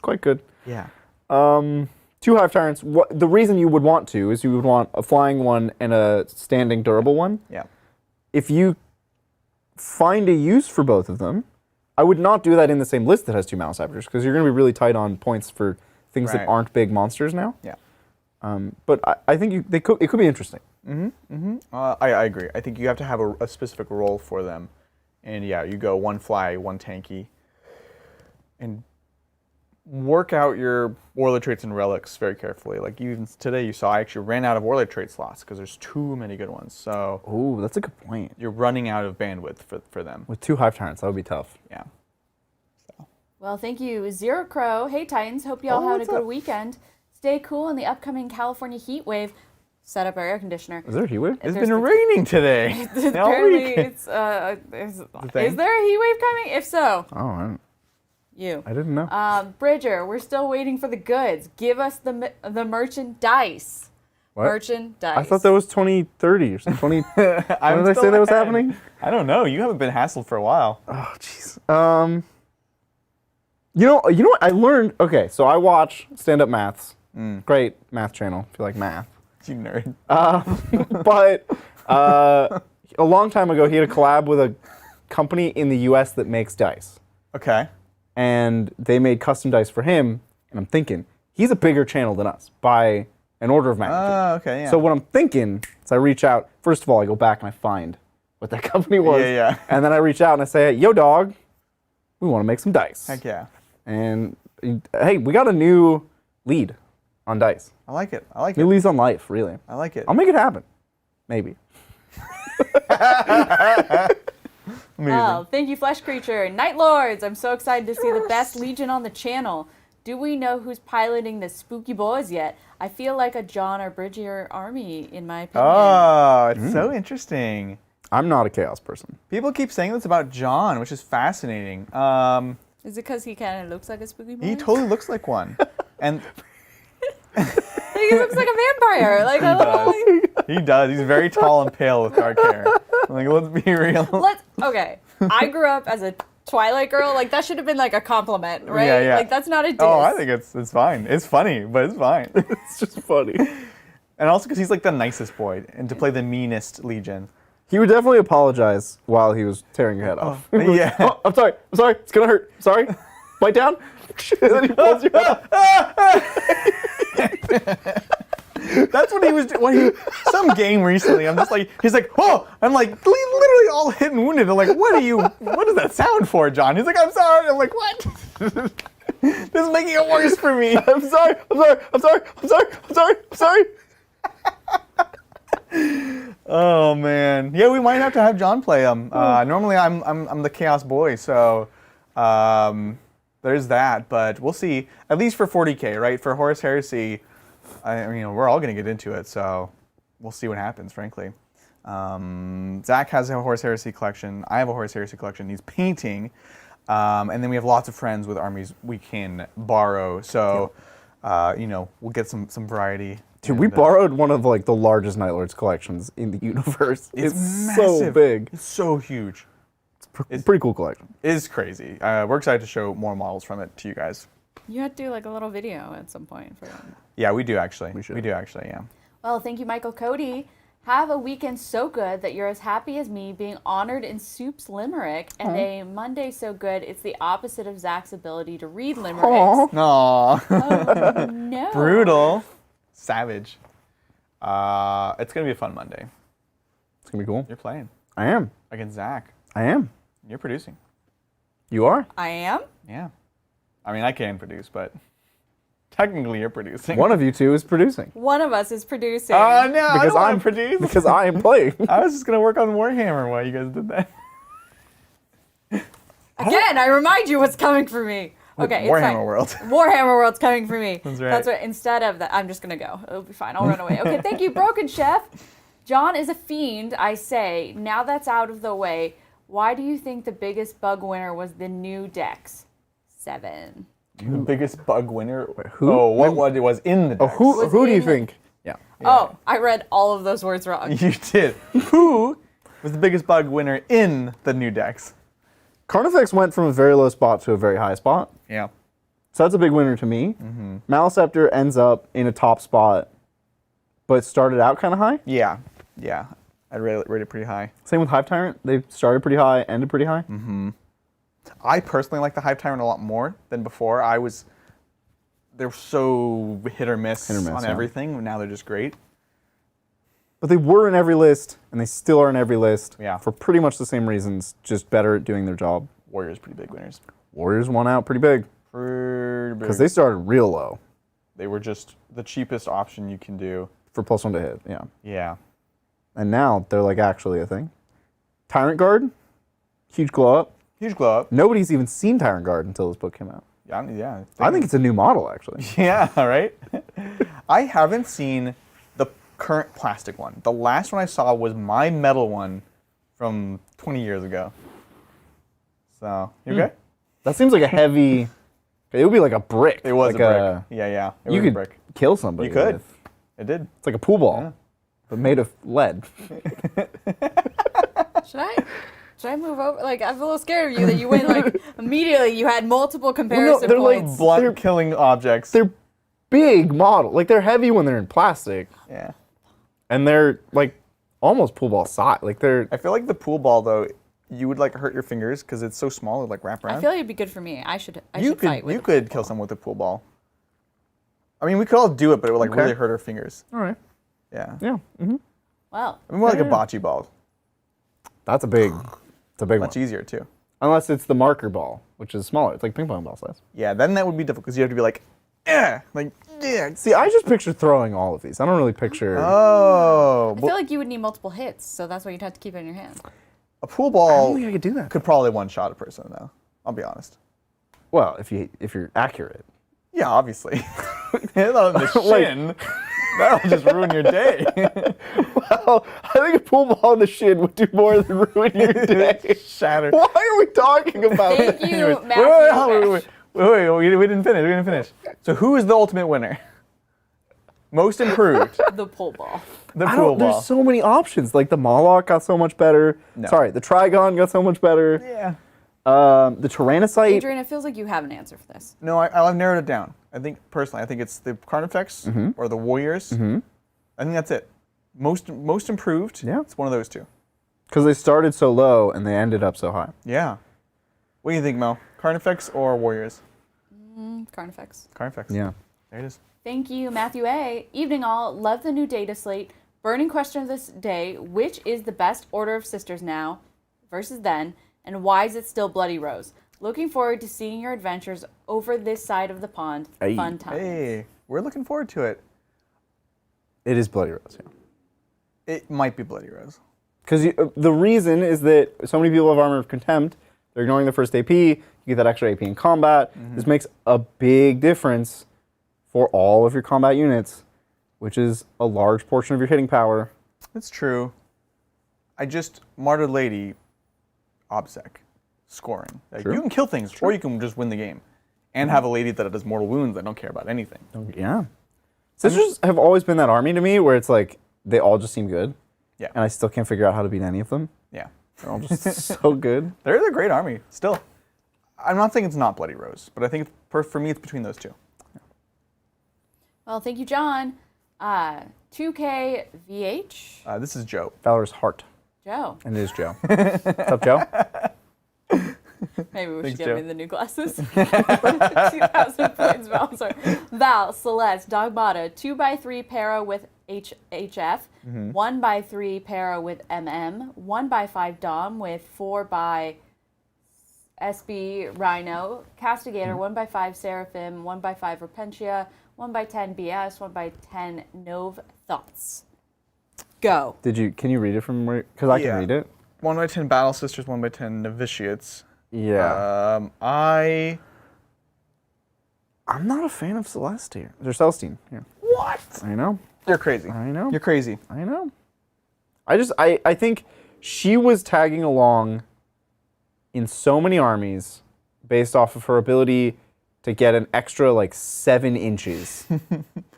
quite good. Yeah. 2 Hive Tyrants, the reason you would want to is you would want a flying one and a standing durable one. Yeah. If you find a use for both of them, I would not do that in the same list that has 2 Maliceptors, because you're going to be really tight on points for things that aren't big monsters now. Yeah. But I think it could be interesting. I agree. I think you have to have a specific role for them. And yeah, you go 1 fly, 1 tanky, and work out your warlord traits and relics very carefully. Like even today you saw I actually ran out of warlord trait slots because there's too many good ones. So Ooh, that's a good point. you're running out of bandwidth for them. With 2 Hive Tyrants, that would be tough. Yeah. Well, thank you, Zero Crow. Hey, Titans. Hope y'all had a good weekend. Stay cool in the upcoming California heat wave. Set up our air conditioner. Is there a heat wave? It's been raining today. Apparently, it's is there a heat wave coming? If so, Oh, you. I didn't know. Bridger, we're still waiting for the goods. Give us the merchandise. What? Merchandise. I thought that was 2030 or something. 20. When did I still say that was ahead. happening? I don't know. You haven't been hassled for a while. Oh, jeez. You know what I learned? Okay, so I watch Stand Up Maths. Great math channel if you like math. You nerd. But a long time ago, he had a collab with a company in the U.S. that makes dice. Okay. And they made custom dice for him. And I'm thinking, he's a bigger channel than us by an order of magnitude. Oh, okay, yeah. So what I'm thinking is I reach out. First of all, I go back and I find what that company was. Yeah. And then I reach out and I say, yo, dog, we want to make some dice. Heck yeah. And hey, we got a new lead on dice. I like it. I like New it. leads on life, really. I like it. I'll make it happen. Maybe. Amazing. Oh, thank you, Flesh Creature. Night Lords, I'm so excited to see the best Legion on the channel. Do we know who's piloting the spooky boys yet? I feel like a John or Bridger army, in my opinion. Oh, it's so interesting. I'm not a chaos person. People keep saying this about John, which is fascinating. Is it because he kind of looks like a spooky boy? He totally looks like one. And He looks like a vampire. Like, he does. He's very tall and pale with dark hair. Like, let's be real. Okay. I grew up as a Twilight girl. Like, that should have been like a compliment, right? Yeah, yeah. Like, that's not a diss. Oh, I think it's fine. It's funny, but it's fine. It's just funny. And also because he's like the nicest boy, and to play the meanest Legion. He would definitely apologize while he was tearing your head off. Yeah. Oh, I'm sorry. It's gonna hurt. Sorry. Bite down. And then he pulls your head off. That's what he was doing. Some game recently, I'm just like, he's like, oh, I'm like, literally all hit and wounded. I'm like, what does that sound for, John? He's like, I'm sorry. I'm like, what? This is making it worse for me. I'm sorry. Oh man, yeah, we might have to have John play him. Normally, I'm the Chaos Boy, so there's that. But we'll see. At least for 40K, right? For Horus Heresy, we're all gonna get into it, so we'll see what happens. Frankly, Zach has a Horus Heresy collection. I have a Horus Heresy collection. He's painting, and then we have lots of friends with armies we can borrow. So, we'll get some variety. Dude, we borrowed one of like the largest Night Lords collections in the universe. It's so massive. big. It's so huge. It's pretty cool collection. It is crazy. We're excited to show more models from it to you guys. You have to do like a little video at some point for them. Yeah, we do actually. We should. We do actually, yeah. Well, thank you, Michael Cody. Have a weekend so good that you're as happy as me being honored in Soup's Limerick, and a Monday so good it's the opposite of Zach's ability to read limericks. Aww. Oh, no. Brutal. Savage. It's going to be a fun Monday. It's gonna be cool. You're playing I am. against Zach. I am. You're producing. You are? I am? Yeah. I mean, I can produce, but technically you're producing. One of you two is producing. One of us is producing. Oh, no, I Because don't want I'm to produce. Because I am playing. I was just going to work on Warhammer while you guys did that. Again, I remind you what's coming for me. Okay, it's Warhammer fine. World. Warhammer World's coming for me. That's right. That's what. Instead of that, I'm just gonna go. It'll be fine. I'll run away. Okay, thank you, Broken Chef. John is a fiend, I say. Now that's out of the way, why do you think the biggest bug winner was the new decks? 7. The biggest bug winner? who? Oh, what it was in the Oh, decks. who do you in- think? Yeah. Oh, I read all of those words wrong. You did. Who was the biggest bug winner in the new decks? Carnifex went from a very low spot to a very high spot. Yeah. So that's a big winner to me. Maliceptor ends up in a top spot, but started out kind of high. Yeah. Yeah. I'd rate it pretty high. Same with Hive Tyrant. They started pretty high, ended pretty high. I personally like the Hive Tyrant a lot more than before. They're so hit or miss, Hit or miss, on yeah. everything. Now they're just great. But they were in every list, and they still are in every list. Yeah. For pretty much the same reasons, just better at doing their job. Warriors pretty big winners. Warriors won out pretty big Pretty big. because they started real low They were just the cheapest option you can do. for +1 to hit. Yeah. Yeah. And now they're like actually a thing. Tyrant Guard, huge glow up. Huge glow up. Nobody's even seen Tyrant Guard until this book came out. Yeah. I think it's a new model actually. Yeah, right? I haven't seen the current plastic one. The last one I saw was my metal one from 20 years ago. So, you okay? That seems like a heavy. It would be like a brick. It was like a brick. Yeah. It You was could a brick. kill somebody. You could. with. It did. It's like a pool ball, Yeah. but made of lead. Should I move over? Like, I'm a little scared of you that you went like immediately. You had multiple comparison they're like points. Blunt killing objects. They're big model. Like they're heavy when they're in plastic, Yeah. and they're like almost pool ball size. Like they're. I feel like the pool ball, though, you would like hurt your fingers because it's so small, it would like wrap around. I feel like it'd be good for me. I should you fight with you a could pool kill ball. someone with a pool ball. I mean, we could all do it, but it would like Okay. really hurt our fingers. All right. Yeah. Yeah. Mm-hmm. Well, I mean, more like a bocce ball. That's a big. It's a big Much one. easier too. Unless it's the marker ball, which is smaller. It's like ping pong ball size. Yeah, then that would be difficult because you have to be like, yeah. See, I just picture throwing all of these. I don't really picture. Oh. I feel like you would need multiple hits, so that's why you'd have to keep it in your hand. A pool I ball don't think I could do that. could probably one-shot a person, though. I'll be honest. Well, if you're accurate. Yeah, obviously. Hit on the shin. That'll just ruin your day. Well, I think a pool ball in the shin would do more than ruin your day. Shatter. Why are we talking about Thank that? you, Anyways, Matthew. wait, we didn't finish. So who is the ultimate winner? Most improved. The pool ball. The I pool don't, ball. there's so many options. Like the Moloch got so much better. No. Sorry, the Trigon got so much better. Yeah. The Tyrannocyte. Adrian, it feels like you have an answer for this. No, I've narrowed it down. I think, personally, I think it's the Carnifex or the Warriors. I think that's it. Most improved, Yeah. it's one of those two. Because they started so low and they ended up so high. Yeah. What do you think, Mel? Carnifex or Warriors? Carnifex. Carnifex. Yeah. There it is. Thank you, Matthew A. Evening all. Love the new data slate. Burning question of this day. Which is the best Order of Sisters now versus then? And why is it still Bloody Rose? Looking forward to seeing your adventures over this side of the pond. Hey. Fun times. Hey, we're looking forward to it. It is Bloody Rose, yeah. It might be Bloody Rose. Because the reason is that so many people have Armor of Contempt. They're ignoring the first AP. You get that extra AP in combat. This makes a big difference for all of your combat units, which is a large portion of your hitting power. It's true. Martyred Lady, OBSEC, scoring. Like, True. you can kill things, or you can just win the game. And have a lady that does mortal wounds that don't care about anything. Yeah. Sisters have always been that army to me where it's like, they all just seem good. Yeah. And I still can't figure out how to beat any of them. Yeah. They're all just so good. They're a great army, still. I'm not saying it's not Bloody Rose, but I think for me it's between those two. Well, thank you, John. 2K VH. This is Joe. Valor's heart. Joe. And it is Joe. What's up, Joe? Maybe we Thanks, should get Joe. me the new glasses. 2,000 points, Val. Sorry. Val, Celeste, Dogbata, 2x3 para with HF, 1x3 para with MM, 1x5 Dom with 4x SB Rhino, Castigator, 1x5 Seraphim, 1x5 Repentia, 1x10 BS, 1x10 Nove Thoughts. Go. Can you read it from where? Because I Yeah. can read it. 1x10 Battle Sisters, 1x10 Novitiates. Yeah. I'm not a fan of Celeste here. Or Celestine here. What? I know. You're crazy. I know. You're crazy. I know. I think she was tagging along in so many armies based off of her ability to get an extra like 7 inches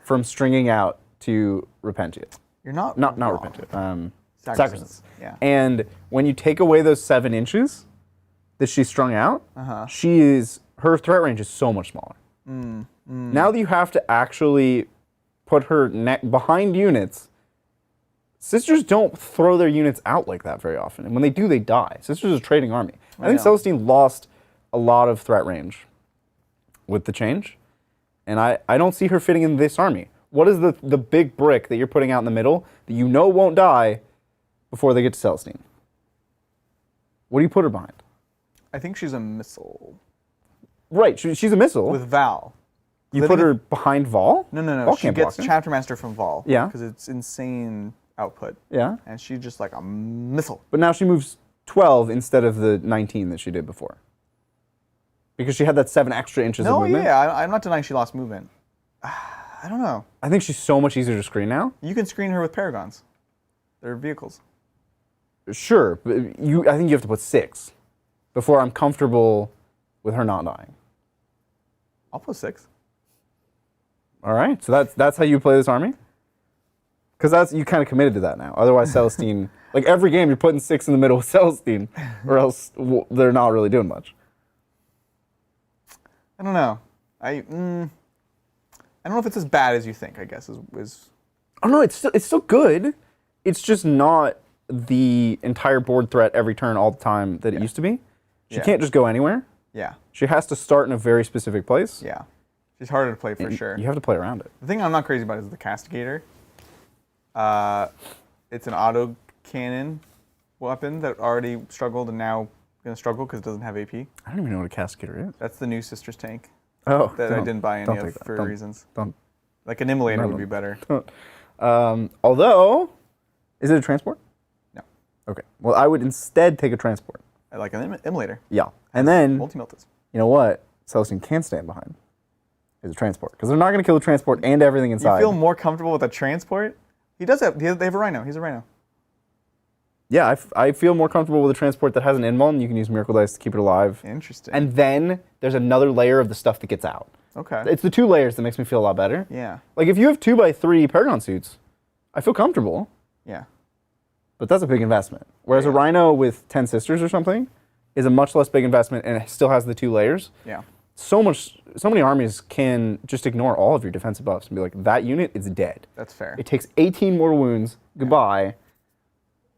from stringing out to Repentia. You're not Not wrong. Repentia. Sacrosanct. Sacrosanct. Yeah. And when you take away those 7 inches that she's strung out, her threat range is so much smaller. Now that you have to actually put her behind units, Sisters don't throw their units out like that very often. And when they do, they die. Sisters is a trading army. I think know. Celestine lost a lot of threat range with the change. And I don't see her fitting in this army. What is the big brick that you're putting out in the middle that you know won't die before they get to Celestine? What do you put her behind? I think she's a missile. Right, she's a missile. With Val. You I put think her behind Vol? No. Vol She can't gets block her. Chapter Master from Vol. Yeah. Because it's insane output. Yeah. And she's just like a missile. But now she moves 12 instead of the 19 that she did before. Because she had that 7 extra inches of No, movement. yeah, I'm not denying she lost movement. I don't know. I think she's so much easier to screen now. You can screen her with Paragons. They're vehicles. Sure, but I think you have to put 6 before I'm comfortable with her not dying. I'll put 6. All right, so that's how you play this army? Because you kind of committed to that now. Otherwise, Celestine, like every game, you're putting 6 in the middle with Celestine, or else they're not really doing much. I don't know. I don't know if it's as bad as you think, I guess, is Oh no, it's still good. It's just not the entire board threat every turn all the time that it used to be. She Yeah. can't just go anywhere. yeah. She has to start in a very specific place. Yeah. She's harder to play for sure. You have to play around it. The thing I'm not crazy about is the Castigator. It's an auto cannon weapon that already struggled and now going to struggle because it doesn't have AP. I don't even know what a Castigator is. That's the new Sisters tank Oh, that I didn't buy any don't of take that. for Don't- reasons. Don't. Like an Immolator No, would no. be better. Although, is it a transport? No. Okay. Well, I would instead take a transport. I like an immolator. Yeah. And then, Multi-meltas. you know what? Celestine can stand behind is a transport. Because they're not going to kill the transport and everything inside. You feel more comfortable with a transport? He does have, they have a rhino. He's a rhino. Yeah, I feel more comfortable with a transport that has an invuln, and you can use Miracle Dice to keep it alive. Interesting. And then there's another layer of the stuff that gets out. Okay. It's the 2 layers that makes me feel a lot better. Yeah. Like, if you have 2x3 Paragon suits, I feel comfortable. Yeah. But that's a big investment. Whereas a Rhino with 10 Sisters or something is a much less big investment, and it still has the 2 layers. Yeah. So many armies can just ignore all of your defensive buffs and be like, that unit is dead. That's fair. It takes 18 mortal wounds. Goodbye.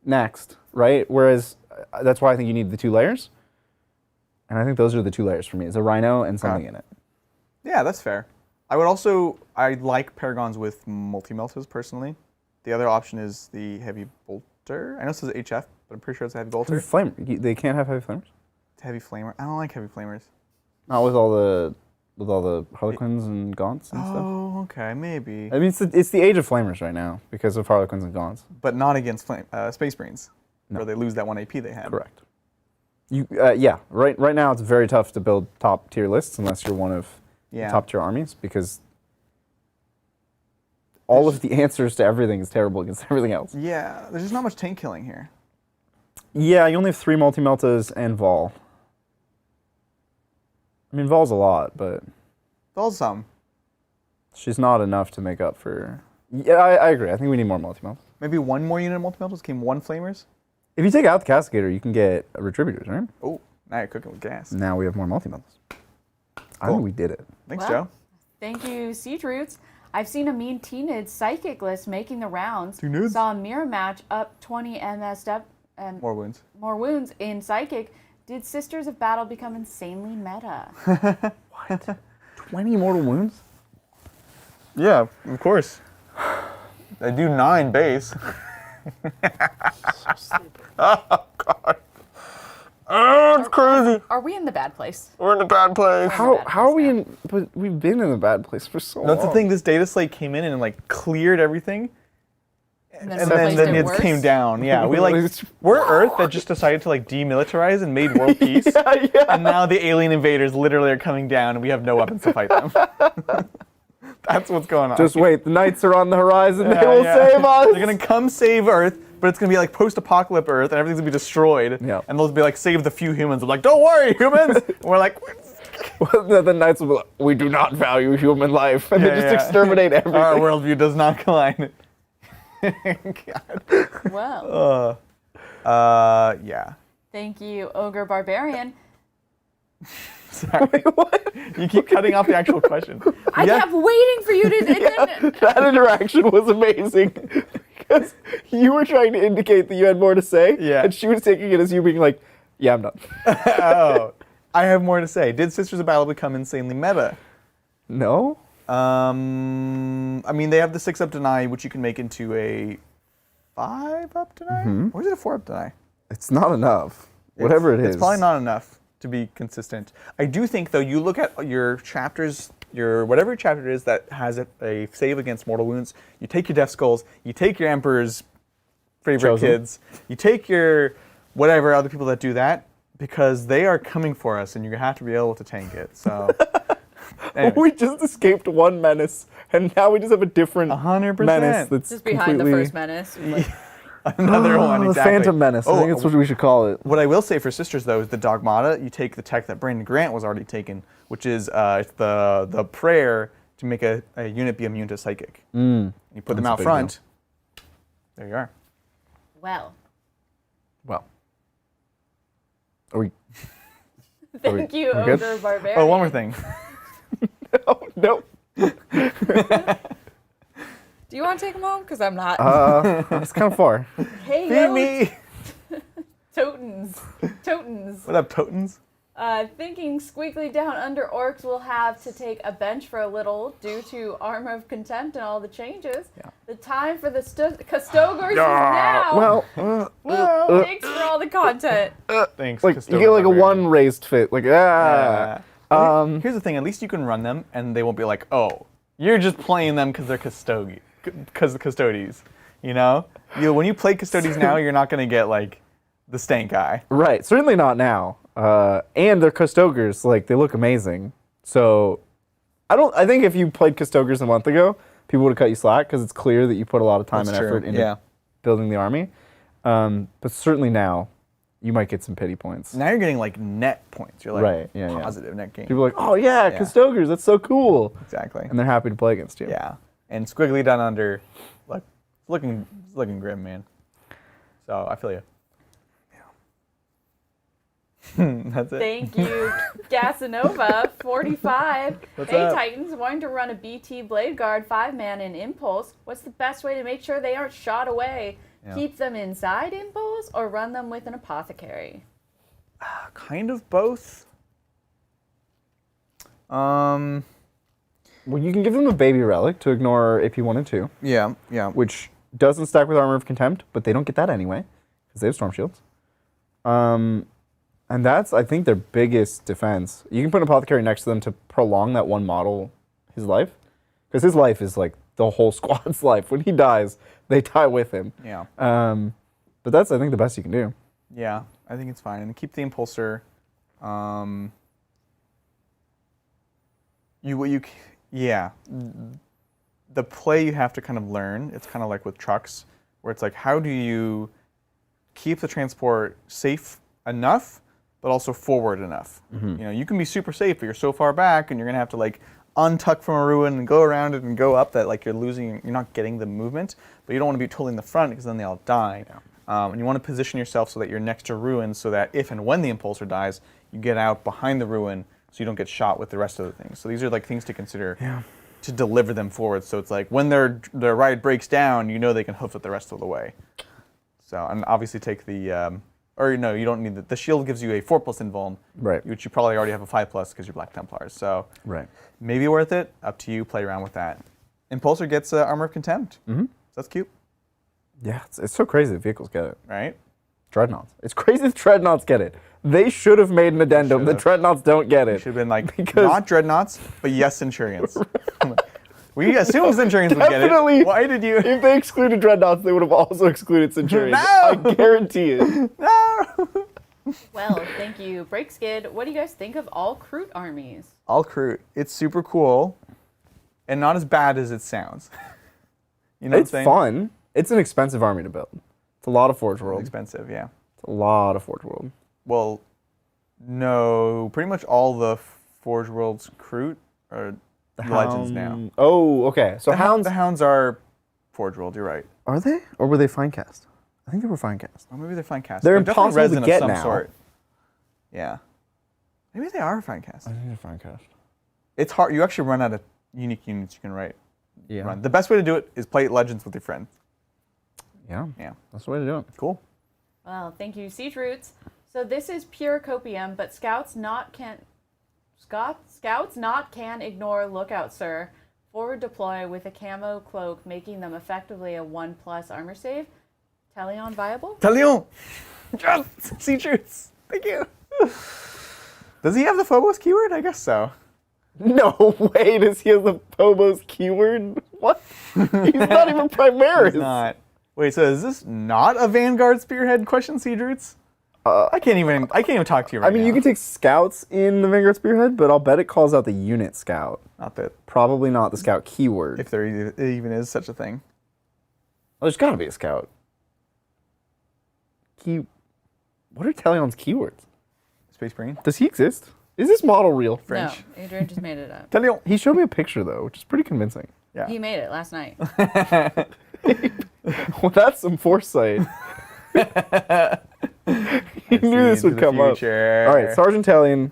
Next, right? Whereas that's why I think you need the 2 layers. And I think those are the 2 layers for me. It's a Rhino and something in it. Yeah, that's fair. I like Paragons with multi-meltas personally. The other option is the heavy bolter. I know it says HF, but I'm pretty sure it's a heavy bolter. They can't have heavy flamers? Heavy flamer. I don't like heavy flamers. Not with all the Harlequins and Gaunts and stuff. Oh, okay, maybe. I mean, it's the age of flamers right now because of Harlequins and Gaunts. But not against Space Marines, where they lose that 1 AP they had. Correct. Yeah. Right now, it's very tough to build top tier lists unless you're one of the top tier armies because all of the answers to everything is terrible against everything else. Yeah, there's just not much tank killing here. Yeah, you only have 3 multi-meltas and Vol. I mean, Vol's a lot, but Vol's some. she's not enough to make up for... Yeah, I agree. I think we need more multi-meltas. Maybe 1 more unit of multi-meltas, came 1 flamers. If you take out the Castigator, you can get Retributors, right? Oh, now you're cooking with gas. Now we have more multi-meltas. I think we did it. Thanks, Well, Joe. Thank you, Siege Roots. I've seen a mean Teenid psychic list making the rounds. Teenid? Saw a mirror match up 20 MS and More wounds. more wounds in psychic. Did Sisters of Battle become insanely meta? What? 20 mortal wounds? Yeah, of course. They do 9 base. Oh, God. Oh, it's crazy. Are we in the bad place? We're in a bad place. How are we in... But we've been in a bad place for so long. That's the thing, this data slate came in and like cleared everything. And And then the nids came down. Yeah, we're Earth that just decided to like demilitarize and made world peace. yeah. And now the alien invaders literally are coming down and we have no weapons to fight them. That's what's going on. Just wait, the Knights are on the horizon. They will save us. They're gonna come save Earth, but it's gonna be like post-apocalypse Earth, and everything's gonna be destroyed. Yeah. And they'll be like, save the few humans. I'm like, don't worry, humans. And we're like, The Knights will be like, we do not value human life. And they just exterminate everything. Our worldview does not collide. God. Well, Yeah. thank you, Ogre Barbarian. Sorry. What? You keep cutting off the actual question. I kept waiting for you to... That interaction was amazing. Because you were trying to indicate that you had more to say. Yeah. And she was taking it as you being like, yeah, I'm done. Oh. I have more to say. Did Sisters of Battle become insanely meta? No? I mean, they have the 6-up deny, which you can make into a 5-up deny? Or is it a 4-up deny? It's not enough. Whatever it is. It's probably not enough to be consistent. I do think, though, you look at your chapters, whatever chapter it is that has a save against mortal wounds, you take your Death Skulls, you take your Emperor's favorite kids, you take your whatever other people that do that, because they are coming for us, and you have to be able to tank it. So, anyways. We just escaped one menace, and now we just have a different 100%. menace that's Just behind the first menace. Another one, the exactly. Phantom Menace. I think that's what we should call it. What I will say for Sisters, though, is the Dogmata. You take the tech that Brandon Grant was already taken, which is it's the prayer to make a unit be immune to psychic. You put them out front. There you are. Well, Are we... thank you, we're good? Ogre Barbarian. Oh, one more thing. No. Do you want to take him home? Because I'm not. It's kind of far. Hey, Feed yo, me! Totens. What up, Totens? Thinking Squiggly Down Under Orcs will have to take a bench for a little due to Armor of Contempt and all the changes. Yeah. The time for the Custogors is now. Well, Thanks for all the content. Thanks. like you get like a one raised fit. Like Here's the thing. At least you can run them, and they won't be like, oh, you're just playing them because they're Custodes. You know, when you play Custodes now, you're not gonna get like the stank eye. Right, certainly not now. And they're Custogers, like they look amazing. So I think if you played Custogers a month ago, people would have cut you slack because it's clear that you put a lot of time That's and true. effort into building the army. But certainly now, you might get some pity points. Now you're getting like net points. You're like positive net gain. People are like, oh yeah, Custogers, that's so cool. Exactly. And they're happy to play against you. Yeah. And squiggly down under, like looking grim, man. So I feel you. That's it. Thank you, Gasanova, 45. What's Hey up? Titans, wanting to run a BT Blade Guard 5-man in Impulse. What's the best way to make sure they aren't shot away? Yeah. Keep them inside Impulse or run them with an Apothecary? Kind of both. Well, you can give them a baby relic to ignore AP 1 and 2, Yeah. which doesn't stack with Armor of Contempt, but they don't get that anyway because they have Storm Shields. And that's, I think, their biggest defense. You can put an Apothecary next to them to prolong that one model, his life. Because his life is like the whole squad's life. When he dies, they die with him. Yeah. But that's, I think, the best you can do. Yeah. I think it's fine. And keep the Impulsor. The play you have to kind of learn. It's kind of like with trucks, where it's like, how do you keep the transport safe enough, but also forward enough? You know, you can be super safe, but you're so far back, and you're gonna have to like untuck from a ruin and go around it and go up that like you're not getting the movement, but you don't want to be totally in the front because then they all die. And you want to position yourself so that you're next to ruins, so that if and when the Impulsor dies, you get out behind the ruin, so you don't get shot with the rest of the things. So these are like things to consider to deliver them forward. So it's like when their ride breaks down, you know they can hoof it the rest of the way. So, and obviously take the, or no, you don't need the shield gives you a 4+ invuln, Right. which you probably already have a 5+ because you're Black Templars. So maybe worth it, up to you, play around with that. Impulsor gets Armor of Contempt. So that's cute. Yeah, it's so crazy that vehicles get it. Right? Dreadnoughts. It's crazy that Dreadnoughts get it. They should have made an addendum that Dreadnoughts don't get it. Should have been like, not Dreadnoughts, but yes, Centurions. We assumed Centurions would get it. Why did you? If they excluded Dreadnoughts, they would have also excluded Centurions. No! I guarantee it. No! Well, thank you. Break Skid, what do you guys think of all Kroot armies? All Kroot. It's super cool, and not as bad as it sounds. You know It's what I'm saying? fun. It's an expensive army to build. It's a lot of Forge World. Expensive, yeah. It's a lot of Forge World. Well, no, pretty much all the Forge World's Kroot are Legends now. Oh, okay. So The Hounds are Forge World, you're right. Are they? Or were they Finecast? I think they were Finecast. Or maybe they're Finecast. They're definitely impossible resin to get of some now. sort. Yeah. Maybe they are Finecast. I think they're Finecast. It's hard. You actually run out of unique units you can run. Yeah. The best way to do it is play Legends with your friends. Yeah. Yeah. That's the way to do it. Cool. Well, thank you, Siege Roots. So this is pure copium, but scouts not can ignore lookout, sir. Forward deploy with a camo cloak, making them effectively a 1+ armor save. Talion viable? Talion! Just see truths. Thank you. Does he have the Phobos keyword? I guess so. No way does he have the Phobos keyword? What? He's not even Primaris. He's not. Wait, so is this not a Vanguard Spearhead question, Siege Roots? I can't even talk to you right now. I mean, you can take scouts in the Vanguard Spearhead, but I'll bet it calls out the unit scout. Not that, Probably not the scout keyword. if there even is such a thing. Well, there's got to be a scout. What are Talion's keywords? Space Marine? Does he exist? Is this model real? French. No, Adrian just made it up. Talion! He showed me a picture, though, which is pretty convincing. Yeah. He made it last night. Well, that's some foresight. He knew this would come up. All right, Sergeant Talion.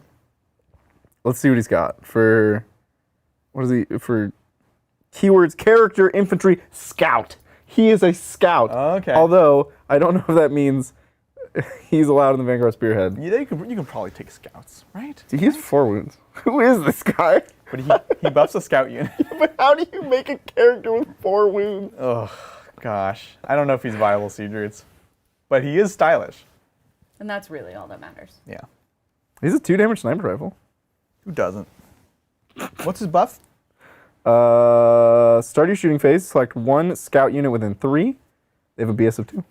Let's see what he's got for. What is he for? Keywords: character, infantry, scout. He is a scout. Okay. Although I don't know if that means he's allowed in the Vanguard Spearhead. Yeah, you can probably take scouts, right? He has 4 wounds. Who is this guy? But he buffs a scout unit. But how do you make a character with 4 wounds? Oh, gosh. I don't know if he's viable, Siege Roots. But he is stylish. And that's really all that matters. Yeah. He's a 2-damage sniper rifle. Who doesn't? What's his buff? Start your shooting phase. Select 1 scout unit within 3. They have a BS of 2.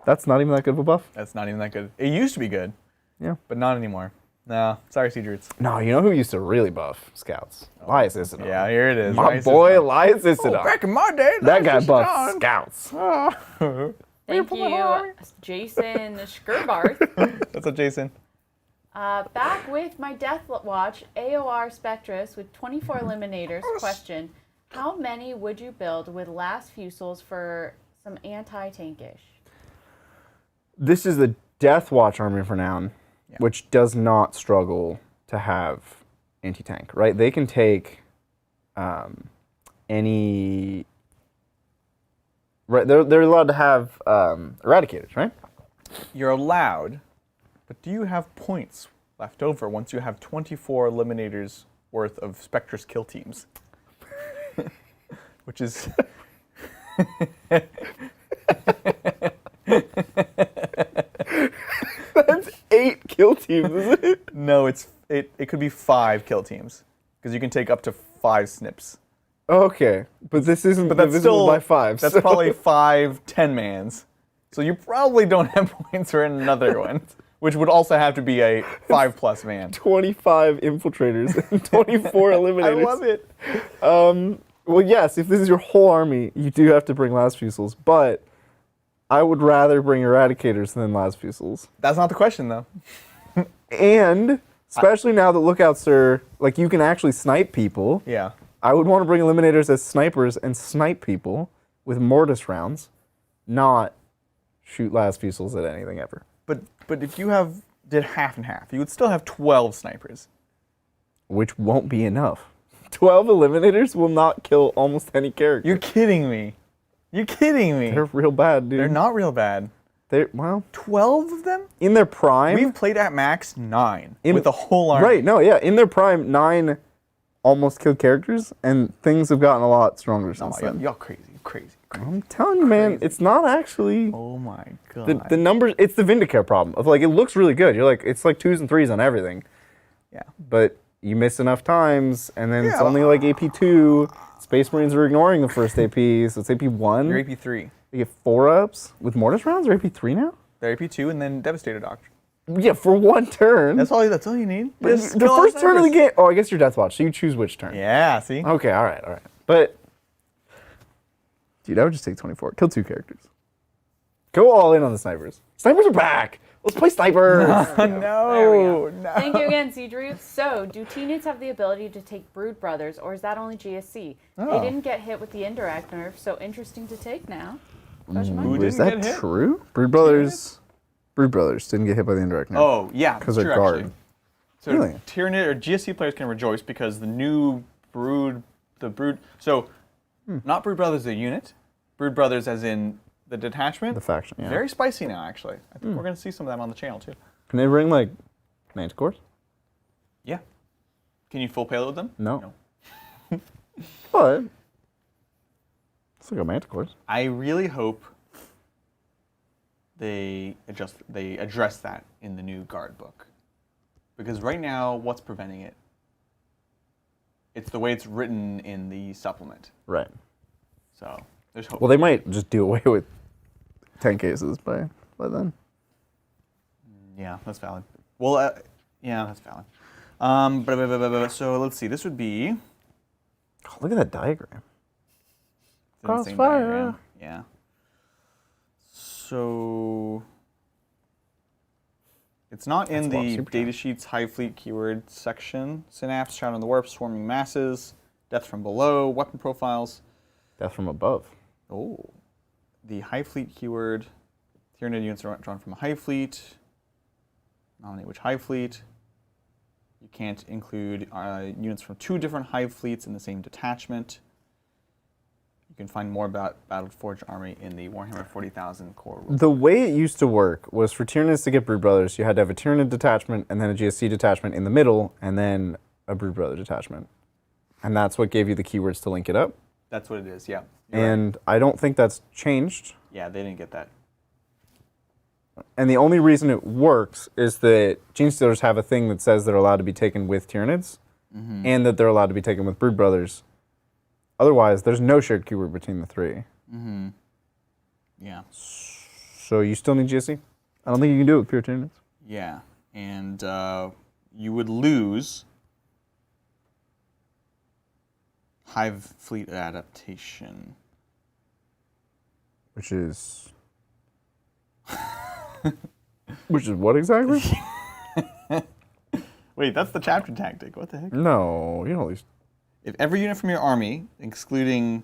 That's not even that good of a buff. That's not even that good. It used to be good, Yeah. but not anymore. No, sorry, Siege Roots. No, you know who used to really buff scouts? Elias Isidore. Yeah, here it is. My Right, boy Isidore. Elias Isidore. Oh, back in my day, that guy was buffed on. scouts. Thank you, Jason Skurbarth. What's up, Jason? Back with my Deathwatch AOR Spectrus with 24 eliminators. Question: how many would you build with last fusils for some anti-tankish? This is the Deathwatch army for now, which does not struggle to have anti-tank, right? They can take any... Right, they're allowed to have eradicators, right? You're allowed, but do you have points left over once you have 24 eliminators worth of Spectrus kill teams? Which is... That's 8 kill teams, isn't it? No, it could be 5 kill teams because you can take up to 5 snips. Okay, but this isn't But that's divisible still by 5. That's so- probably 5 10-mans. So you probably don't have points for another one, which would also have to be a 5+ man. 25 infiltrators and 24 eliminators. I love it. Well, yes, if this is your whole army, you do have to bring last fusils, but I would rather bring eradicators than last fusils. That's not the question, though. And especially now that lookouts are like you can actually snipe people. Yeah. I would want to bring eliminators as snipers and snipe people with mortis rounds, not shoot last fusils at anything ever. But if you did half and half, you would still have 12 snipers. Which won't be enough. 12 eliminators will not kill almost any character. You're kidding me. You're kidding me. They're real bad, dude. They're not real bad. They're, well, 12 of them? in their prime. We've played at max 9 with a whole army. Right, no, yeah. In their prime, 9 almost killed characters, and things have gotten a lot stronger Oh, since then. y'all crazy. I'm telling you, man, it's not actually... Oh my god. The numbers, it's the Vindicare problem. Of like, it looks really good. You're like, it's like 2s and 3s on everything. Yeah. But you miss enough times, and then it's Yeah. only like AP2. Space Marines are ignoring the first AP, so it's AP1. You're AP3. They get 4-ups with Mortis rounds, or AP3 now? They're AP2 and then Devastator Doctrine. Yeah, for 1 turn. That's all you need. the Just kill all first turn of the snipers. game. Oh, I guess you're Deathwatch, so you choose which turn. Yeah, see? Okay, all right. But, dude, I would just take 24. Kill 2 characters. Go all in on the snipers. Snipers are back. Let's play snipers. There we No. go. Thank you again, Siege Roots. So, do Tyranid have the ability to take Brood Brothers, or is that only GSC? Oh. They didn't get hit with the indirect nerf, so interesting to take now. Question mark? Who Is didn't that get hit? true? Brood Brothers didn't get hit by the indirect nerf. Oh, yeah. because that's they're true, guard. actually. So Really? Tyranid or GSC players can rejoice because the new so not Brood Brothers the unit, Brood Brothers as in the detachment. The faction, yeah. Very spicy now, actually. I think we're going to see some of that on the channel, too. Can they bring, like, manticores? Yeah. Can you full payload them? No. But, still got manticores. I really hope they address that in the new guard book. Because right now, what's preventing it? It's the way it's written in the supplement. Right. So there's hope. Well, they might just do away with 10 cases by then. Yeah, that's valid. Well, yeah, that's valid. So let's see. This would be Oh, look at that diagram. it's an insane Crossfire. diagram. Yeah. So it's not in That's a lot of the super data sheets high fleet keyword section. Synapse, Shroud on the Warp, Swarming Masses, Death from Below, Weapon Profiles. Death from above. Oh, the high fleet keyword. Tyranid units are drawn from a high fleet. Nominate which high fleet. You can't include units from 2 different high fleets in the same detachment. You can find more about Battleforged Army in the Warhammer 40,000 core rule. The way it used to work was for Tyranids to get Brood Brothers, you had to have a Tyranid detachment and then a GSC detachment in the middle and then a Brood Brother detachment. And that's what gave you the keywords to link it up. That's what it is, yeah. You're right. And I don't think that's changed. Yeah, they didn't get that. And the only reason it works is that Genestealers have a thing that says they're allowed to be taken with Tyranids and that they're allowed to be taken with Brood Brothers. Otherwise, there's no shared keyword between the 3. Yeah. So you still need GSC? I don't think you can do it with pure Tyranids. Yeah. And you would lose Hive Fleet adaptation. Which is... Which is what exactly? Wait, that's the chapter tactic. What the heck? No, you know these. If every unit from your army, excluding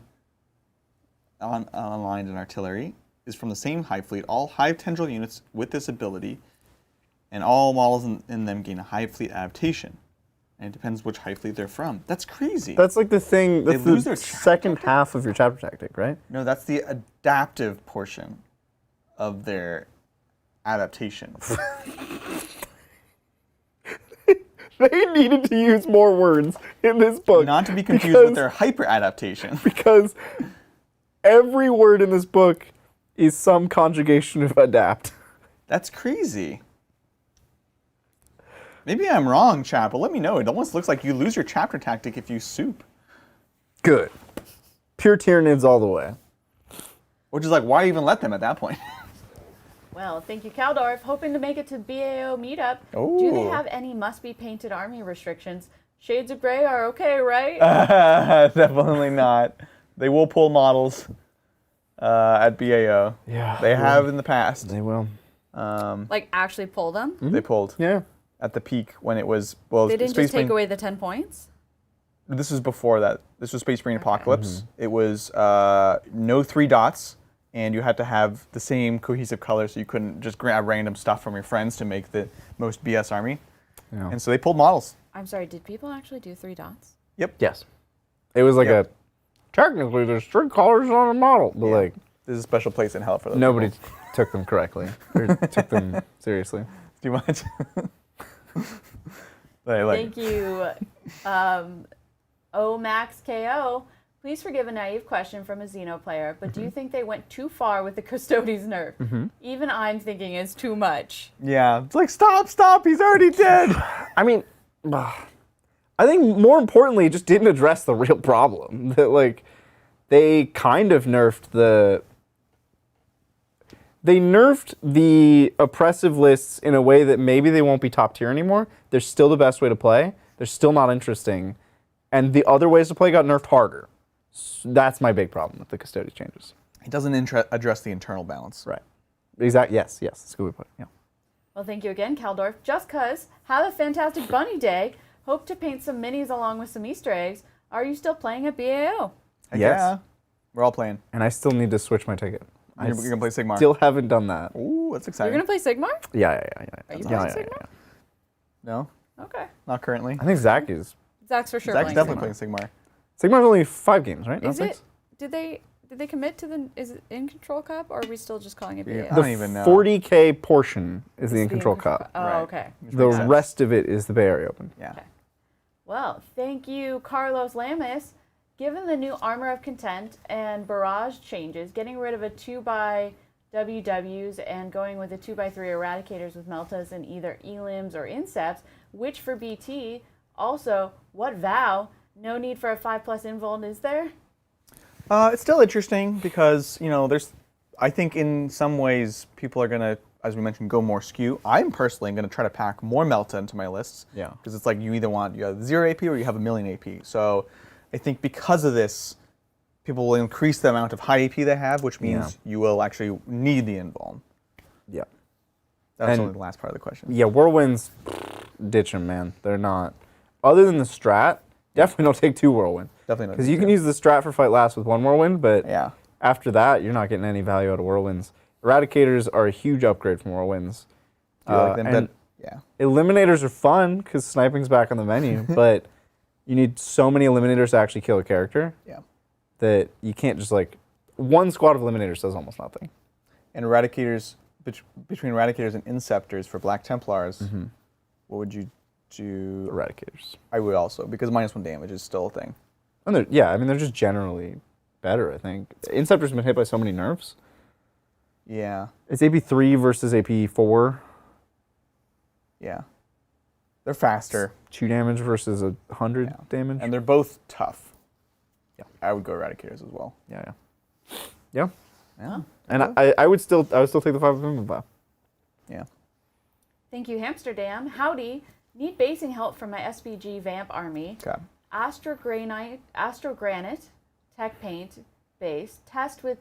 unaligned and artillery, is from the same Hive Fleet, all Hive Tendril units with this ability, and all models in them gain a Hive Fleet adaptation. And it depends which Hive Fleet they're from. That's crazy. That's like the thing, that's lose the their second half of your chapter tactic, right? No, that's the adaptive portion of their adaptation. They needed to use more words in this book. Not to be confused with their hyper adaptation. Because every word in this book is some conjugation of adapt. That's crazy. Maybe I'm wrong, chat, but let me know. It almost looks like you lose your chapter tactic if you soup. Good. Pure Tyranids all the way. Which is like, why even let them at that point? Well, thank you, Caldorf. Hoping to make it to BAO meetup. Do they Ooh. have any must-be-painted army restrictions? Shades of Grey are okay, right? Definitely not. They will pull models at BAO. Yeah. They have in the past. They will. Like, actually pull them? They pulled Yeah. at the peak when it was, well, They didn't Space just take Marine- away the 10 points? This was before that. This was Space Marine Apocalypse. It was no 3 dots, and you had to have the same cohesive color, so you couldn't just grab random stuff from your friends to make the most BS army. Yeah. And so they pulled models. I'm sorry, did people actually do 3 dots? Yep. Yes. It was like Yep. a, technically there's 3 colors on a model, but like, There's a special place in hell for those. nobody people. took them correctly. Or took them seriously. Too much. Like, Thank you, OMaxKO. Please forgive a naive question from a Xeno player, but do you think they went too far with the Custodes nerf? Even I'm thinking it's too much. yeah, it's like, stop, he's already dead. I mean, I think more importantly, it just didn't address the real problem. That like, they kind of nerfed the... They nerfed the oppressive lists in a way that maybe they won't be top tier anymore. They're still the best way to play. They're still not interesting. And the other ways to play got nerfed harder. So that's my big problem with the Custodes changes. It doesn't address the internal balance. Right. Exactly. Yes. That's a good way to put it. Yeah. Well, thank you again, Caldorf. Just cuz, have a fantastic bunny day. Hope to paint some minis along with some Easter eggs. Are you still playing at BAO? Heck Yes. Yeah. We're all playing. And I still need to switch my ticket. You're going to play Sigmar. Still haven't done that. Ooh, that's You're exciting. going to play Sigmar? Yeah. Are you Yeah, playing yeah, Sigmar? yeah. No, Okay. not currently. I think Zach is. Zach's for sure Zach's playing definitely Sigmar. playing Sigmar. Sigmar's only 5 games, right? Not Is 6? it? Did they commit to the? Is it in Control Cup, or are we still just calling it BAO? Yeah. I The don't even know. 40K portion is the It's In Control Cup. Oh, Right. okay. Which The makes sense. rest of it is the Bay Area Open. Yeah. Okay. Well, thank you, Carlos Lamis. Given the new Armor of Content and Barrage changes, getting rid of a 2x WWs and going with the 2x3 Eradicators with Meltas in either Elims or Incepts, which for BT? Also, what vow? No need for a 5+ invuln, is there? It's still interesting because, there's, I think in some ways people are going to, as we mentioned, go more skew. I'm personally going to try to pack more Melta into my lists. Yeah. Because it's like you have 0 AP or you have a million AP. So I think because of this, people will increase the amount of high AP they have, which means you will actually need the invuln. Yeah. That's And- only the last part of the question. Yeah, Whirlwinds, ditch them, man. They're not. Other than the strat, definitely don't take 2 Whirlwind. Definitely not Because take you can 2. use the strat for Fight Last with 1 Whirlwind, but Yeah. after that, you're not getting any value out of Whirlwinds. Eradicators are a huge upgrade from Whirlwinds. Do you like them? and Yeah. Eliminators are fun because sniping's back on the menu, but you need so many Eliminators to actually kill a character Yeah. that you can't just like... 1 squad of Eliminators does almost nothing. And Eradicators, between Eradicators and Inceptors for Black Templars, what would you do? Eradicators. I would also, because -1 damage is still a thing. And they're just generally better, I think. Inceptor's been hit by so many nerfs. Yeah. It's AP3 versus AP4. Yeah. They're faster. 2 damage versus 100 damage. And they're both tough. Yeah. I would go Eradicators as well. Yeah. Yeah. And I would still take the 5 of Vow. Yeah. Thank you, Hamsterdam. Howdy. Need basing help from my SPG Vamp army. Okay. Astrogranite, Tech Paint, base. Test with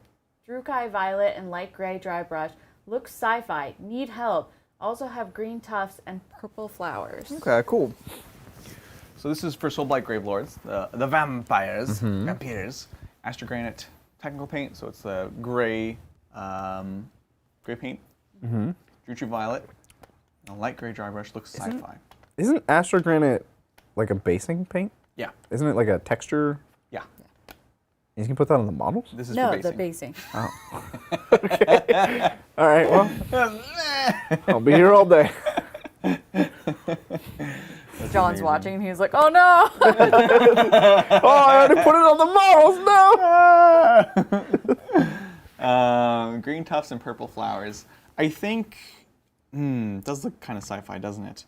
Drukai Violet and Light Gray Dry Brush. Looks sci-fi. Need help. Also have green tufts and purple flowers. Okay, cool. So this is for Soulblight Gravelords, the vampires, vampires. Astrogranite technical paint, so it's the gray paint. Druchii Violet, and a light gray dry brush. Looks sci-fi. Isn't Astrogranite like a basing paint? Yeah. Isn't it like a texture? Yeah. You can put that on the models? This is No, for the basing. basing. Okay. All right, well, I'll be here all day. John's watching and he's like, oh no! Oh, I already put it on the models, no! Green tufts and purple flowers. I think, does look kind of sci-fi, doesn't it?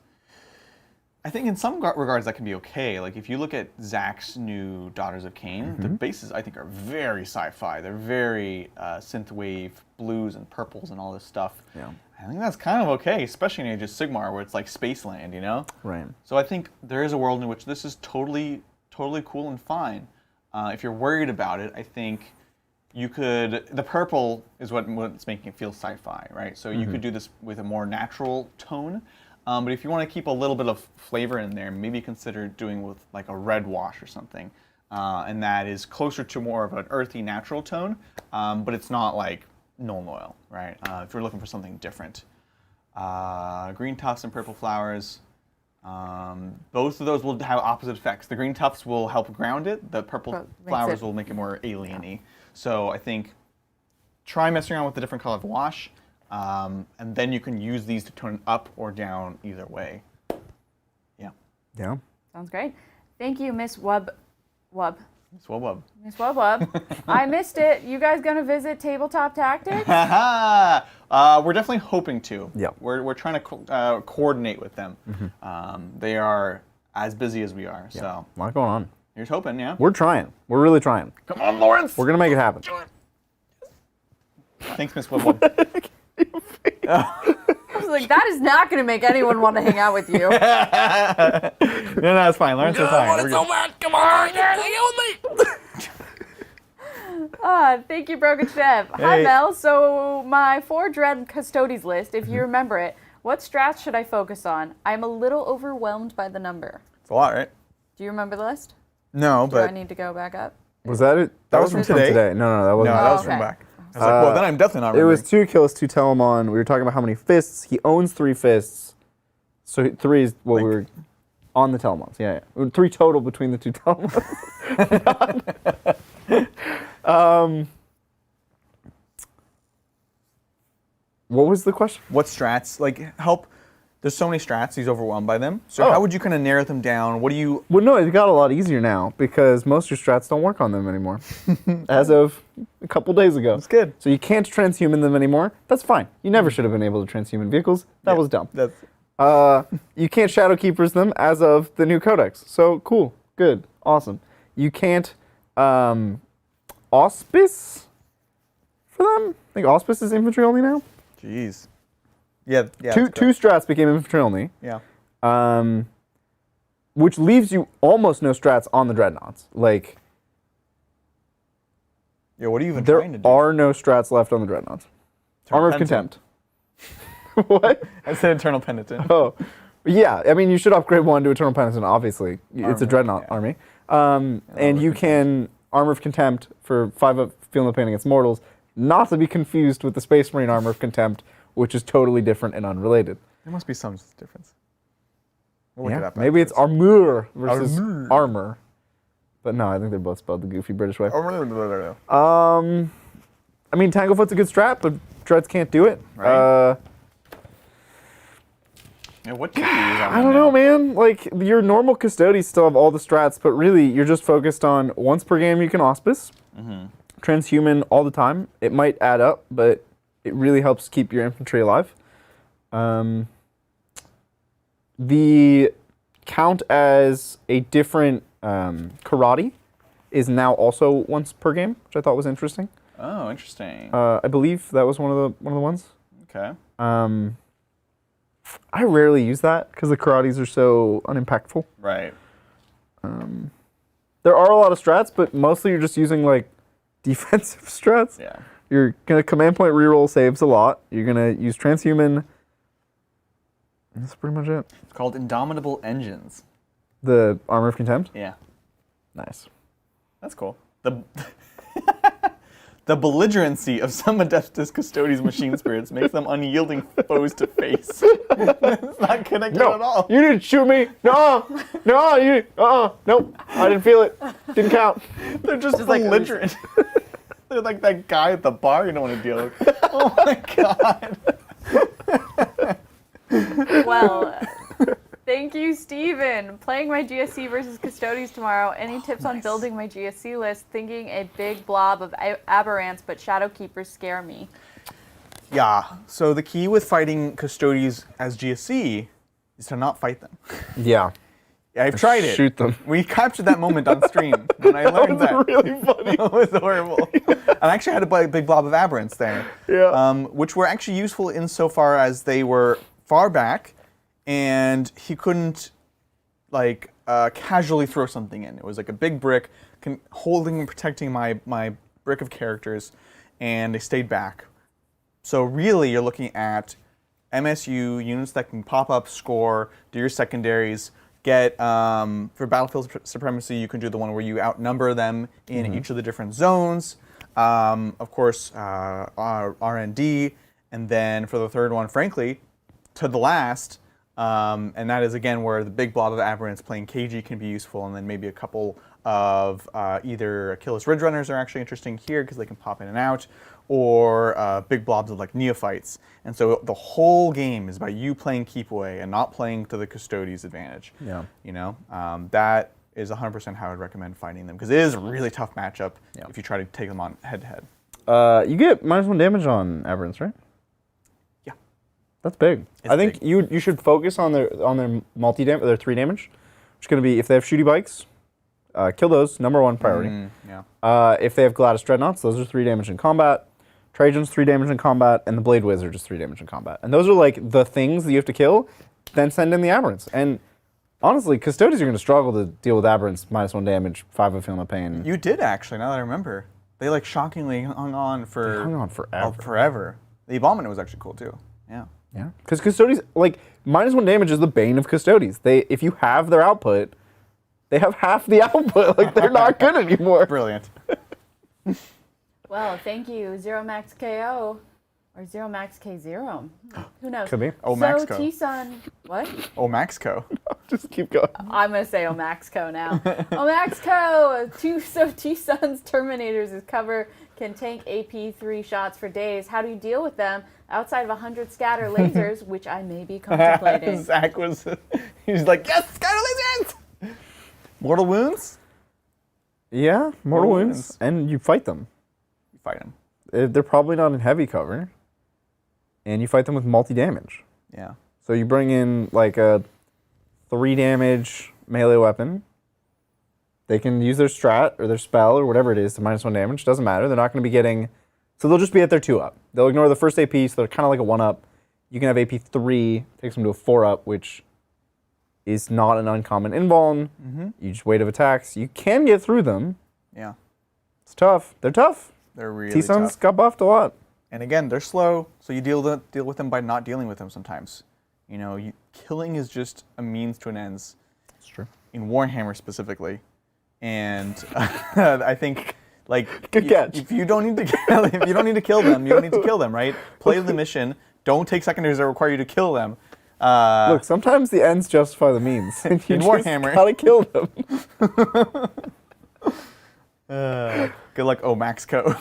I think in some regards that can be okay. Like if you look at Zach's new Daughters of Cain, the bases I think are very sci-fi. They're very synthwave blues and purples and all this stuff. Yeah. I think that's kind of okay, especially in Age of Sigmar where it's like Spaceland, you know? Right. So I think there is a world in which this is totally cool and fine. If you're worried about it, I think you could, the purple is what's making it feel sci-fi, right? So you could do this with a more natural tone. But if you want to keep a little bit of flavor in there, maybe consider doing with like a red wash or something. And that is closer to more of an earthy, natural tone, but it's not like Nuln Oil, right? If you're looking for something different. Green tufts and purple flowers. Both of those will have opposite effects. The green tufts will help ground it. The purple flowers will make it more alien-y. So I think try messing around with the different colored wash. And then you can use these to tone up or down either way. Yeah. Yeah. Sounds great. Thank you, Miss Wub. Miss Wub. Miss Wub. I missed it. You guys gonna visit Tabletop Tactics? We're definitely hoping to. Yeah. We're trying to coordinate with them. They are as busy as we are. Yeah. So A lot going on. you're hoping, yeah? We're trying. We're really trying. Come on, Lawrence! We're going to make it happen. Thanks, Miss Wub. I was like, that is not gonna make anyone want to hang out with you. No, it's fine. Lawrence is fine. We're good. Come on, hang out with me. Thank you, Broken Chef. Hi, Hey. Mel. So my 4 Dread Custodes list, if you remember it, what strats should I focus on? I'm a little overwhelmed by the number. It's a lot, right? Do you remember the list? No, Do I but need to go back up? Was that it? That was from today? No, that no, wasn't. that was okay. from back. I was like, well, then I'm definitely not It remembering. was 2 kills, 2 Telamon. We were talking about how many fists. He owns 3 fists. So 3 is what we were on the Telamons. Yeah. 3 total between the 2 Telamons. What was the question? What strats? Like, help. There's so many strats, he's overwhelmed by them. So how would you kind of narrow them down? What do you... Well, no, it got a lot easier now because most of your strats don't work on them anymore. As of a couple days ago. That's good. So you can't transhuman them anymore. That's fine. You never should have been able to transhuman vehicles. That was dumb. That's... You can't Shadow Keepers them as of the new codex. So cool, good, awesome. You can't Auspice for them? I think Auspice is infantry only now. Jeez. Yeah, Two strats became infantry only. Yeah. Which leaves you almost no strats on the dreadnoughts. Like, Yeah, what are you even there trying to do? are no strats left on the dreadnoughts. Armor of Penitent. Contempt. What? I said Eternal Penitent. Oh, yeah. I mean, you should upgrade one to Eternal Penitent. Obviously, it's a dreadnought army. And you can Armor of Contempt for 5 up, feel no pain against mortals, not to be confused with the Space Marine Armor of Contempt, which is totally different and unrelated. There must be some difference. We'll look it Yeah, up maybe it's afterwards. armor versus Armor. armor. But no, I think they're both spelled the goofy British way. Right. I mean, Tanglefoot's a good strat, but Dreads can't do it. Right. Yeah, what do you use on I don't know, man. Like, your normal Custodes still have all the strats, but really, you're just focused on once per game you can Auspice. Transhuman all the time. It might add up, but it really helps keep your infantry alive. The count as a different karate is now also once per game, which I thought was interesting. Oh, interesting. I believe that was one of the ones. Okay. I rarely use that because the Karades are so unimpactful. Right. There are a lot of strats, but mostly you're just using like defensive strats. Yeah. You're gonna command point reroll saves a lot. You're gonna use transhuman. That's pretty much it. It's called Indomitable Engines. The Armor of Contempt. Yeah. Nice. That's cool. The belligerency of some Adeptus Custodes machine spirits makes them unyielding foes to face. It's not connected at all. You didn't shoot me. No, you. Nope. I didn't feel it. Didn't count. They're just belligerent. They're like that guy at the bar you don't want to deal with. Oh my god. Well, thank you, Steven. Playing my GSC versus Custodes tomorrow. Any tips on building my GSC list? Thinking a big blob of aberrants, but Shadow Keepers scare me. Yeah. So the key with fighting Custodes as GSC is to not fight them. Yeah. I've tried it. Shoot them. We captured that moment on stream when I learned that. That was really funny. It was horrible. I actually had a big blob of aberrants there. Yeah. Which were actually useful insofar as they were far back, and he couldn't like casually throw something in. It was like a big brick holding and protecting my brick of characters, and they stayed back. So really, you're looking at MSU units that can pop up, score, do your secondaries. Get for battlefield supremacy, you can do the one where you outnumber them in each of the different zones. Of course, R&D, and then for the third one, frankly, to the last, and that is again where the big blob of aberrants playing KG can be useful, and then maybe a couple of either Achilles Ridge Runners are actually interesting here because they can pop in and out, or big blobs of like neophytes. And so the whole game is about you playing keep away and not playing to the Custodes' advantage. Yeah. You know, that is 100% how I would recommend fighting them because it is a really tough matchup if you try to take them on head to head. You get -1 damage on aberrants, right? Yeah. That's big. I think big. you should focus on their multi damage, their 3 damage, which is going to be if they have shooty bikes, kill those, #1 priority. Yeah. If they have Gladys Dreadnoughts, those are 3 damage in combat. Trajan's 3 damage in combat, and the Blade Wizard is 3 damage in combat. And those are like the things that you have to kill, then send in the aberrants. And honestly, Custodes are going to struggle to deal with aberrants, -1 damage, 5 of Feel No Pain. You did actually, now that I remember. They like shockingly hung on for... They hung on forever. Forever. The Abominant was actually cool too. Yeah. Yeah. Because Custodes, like, -1 damage is the bane of Custodes. If you have their output, they have half the output. Like, they're not good anymore. Brilliant. Well, thank you, Zero Max KO, or Zero Max K0. Who knows? Could be. Oh, so Maxco. T-Sun, what? Oh, Maxco. Just keep going. I'm gonna say Omaxco now. Omaxco! T-Sun's Terminators' cover can tank AP 3 shots for days. How do you deal with them outside of 100 scatter lasers, which I may be contemplating? Zach was, he's like, yes, scatter lasers! Mortal wounds? Yeah, mortal wounds. And you fight them. You fight them. They're probably not in heavy cover. And you fight them with multi-damage. Yeah. So you bring in like a 3 damage melee weapon. They can use their strat or their spell or whatever it is to -1 damage. Doesn't matter. They're not going to be getting... So they'll just be at their 2-up. They'll ignore the first AP, so they're kind of like a 1-up. You can have AP 3, takes them to a 4-up, which is not an uncommon invuln. You just wait of attacks. You can get through them. Yeah. It's tough. They're tough. They're really T-Suns tough. got buffed a lot. And again, they're slow, so you deal with them by not dealing with them sometimes. You know, killing is just a means to an end. That's true. In Warhammer specifically. And I think, like, Good catch. If you don't need to kill, if you don't need to kill them, you don't need to kill them, right? Play the mission. Don't take secondaries that require you to kill them. Look, sometimes the ends justify the means. And you In just Warhammer. gotta kill them. Good luck, oh, Maxco.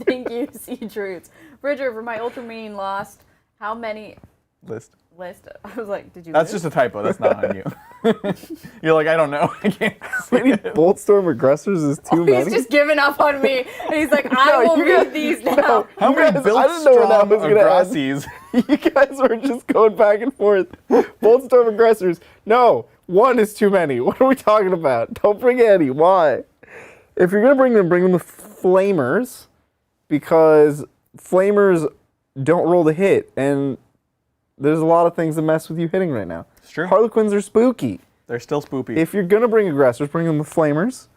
Thank you, Siege Roots. Bridger, for my Ultramarine lost, how many... List. I was like, did you That's lose? just a typo. That's not on you. You're like, I don't know. I can't see it. Boltstorm aggressors is too many. He's just giving up on me. And he's like, I will read these now. How many guys, built I didn't know when that strong was gonna end. Agrassis? You guys were just going back and forth. Boltstorm aggressors. No, 1 is too many. What are we talking about? Don't bring any. Why? If you're going to bring them with flamers. because flamers don't roll the hit, and there's a lot of things that mess with you hitting right now. It's true. Harlequins are spooky. They're still spoopy. If you're gonna bring aggressors, bring them with flamers,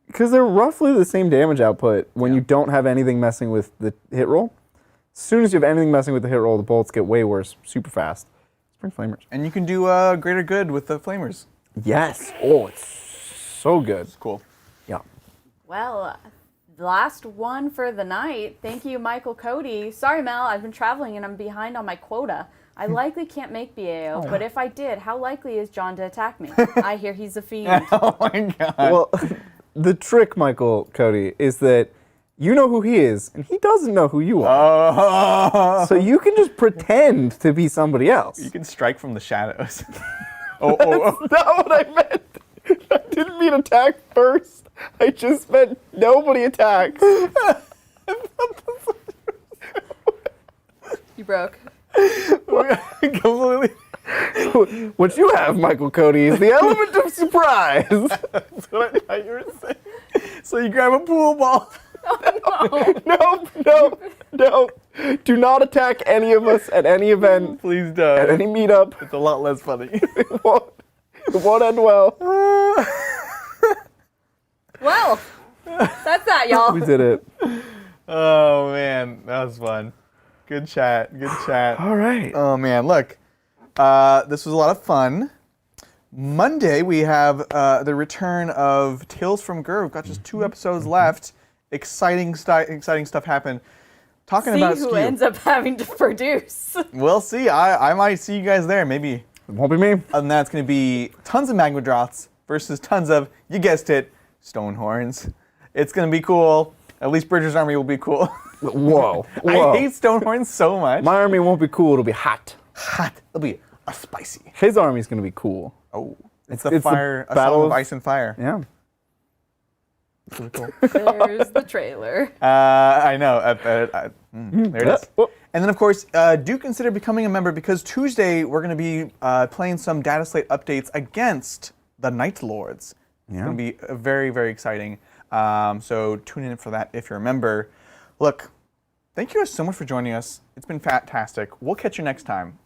because they're roughly the same damage output when you don't have anything messing with the hit roll. As soon as you have anything messing with the hit roll, the bolts get way worse, super fast. Let's bring flamers. And you can do greater good with the flamers. Yes. Oh, it's so good. It's cool. Yeah. Well, last one for the night. Thank you, Michael Cody. Sorry, Mel, I've been traveling and I'm behind on my quota. I likely can't make BAO, but if I did, how likely is John to attack me? I hear he's a fiend. Oh my god. Well, the trick, Michael Cody, is that you know who he is, and he doesn't know who you are. So you can just pretend to be somebody else. You can strike from the shadows. oh. That's not what I meant. I didn't mean attack first. I just meant nobody attacks. You broke. Completely. What you have, Michael Cody, is the element of surprise. That's what I thought you were saying. So you grab a pool ball. No. Do not attack any of us at any event, Please don't. at any meetup. It's a lot less funny. It won't end well. Well, that's that, y'all. We did it. Oh man, that was fun. Good chat. All right. Oh man, look. This was a lot of fun. Monday we have the return of Tales from Gur. We've got just 2 episodes left. Exciting stuff happened. Talking See about who skew. ends up having to produce. We'll see. I might see you guys there. Maybe. It won't be me. Other than that, it's going to be tons of Magmadroths versus tons of, you guessed it, Stonehorns. It's going to be cool. At least Bridger's army will be cool. Whoa. I hate Stonehorns so much. My army won't be cool. It'll be hot. Hot. It'll be a spicy. His army's going to be cool. Oh. It's the fire, a battle song of- of ice and fire. Yeah. It's really cool. There's the trailer. I know. There it is. Whoop. And then, of course, do consider becoming a member because Tuesday we're going to be playing some Dataslate updates against the Night Lords. It's going to be very, very exciting. So tune in for that if you're a member. Look, thank you guys so much for joining us. It's been fantastic. We'll catch you next time.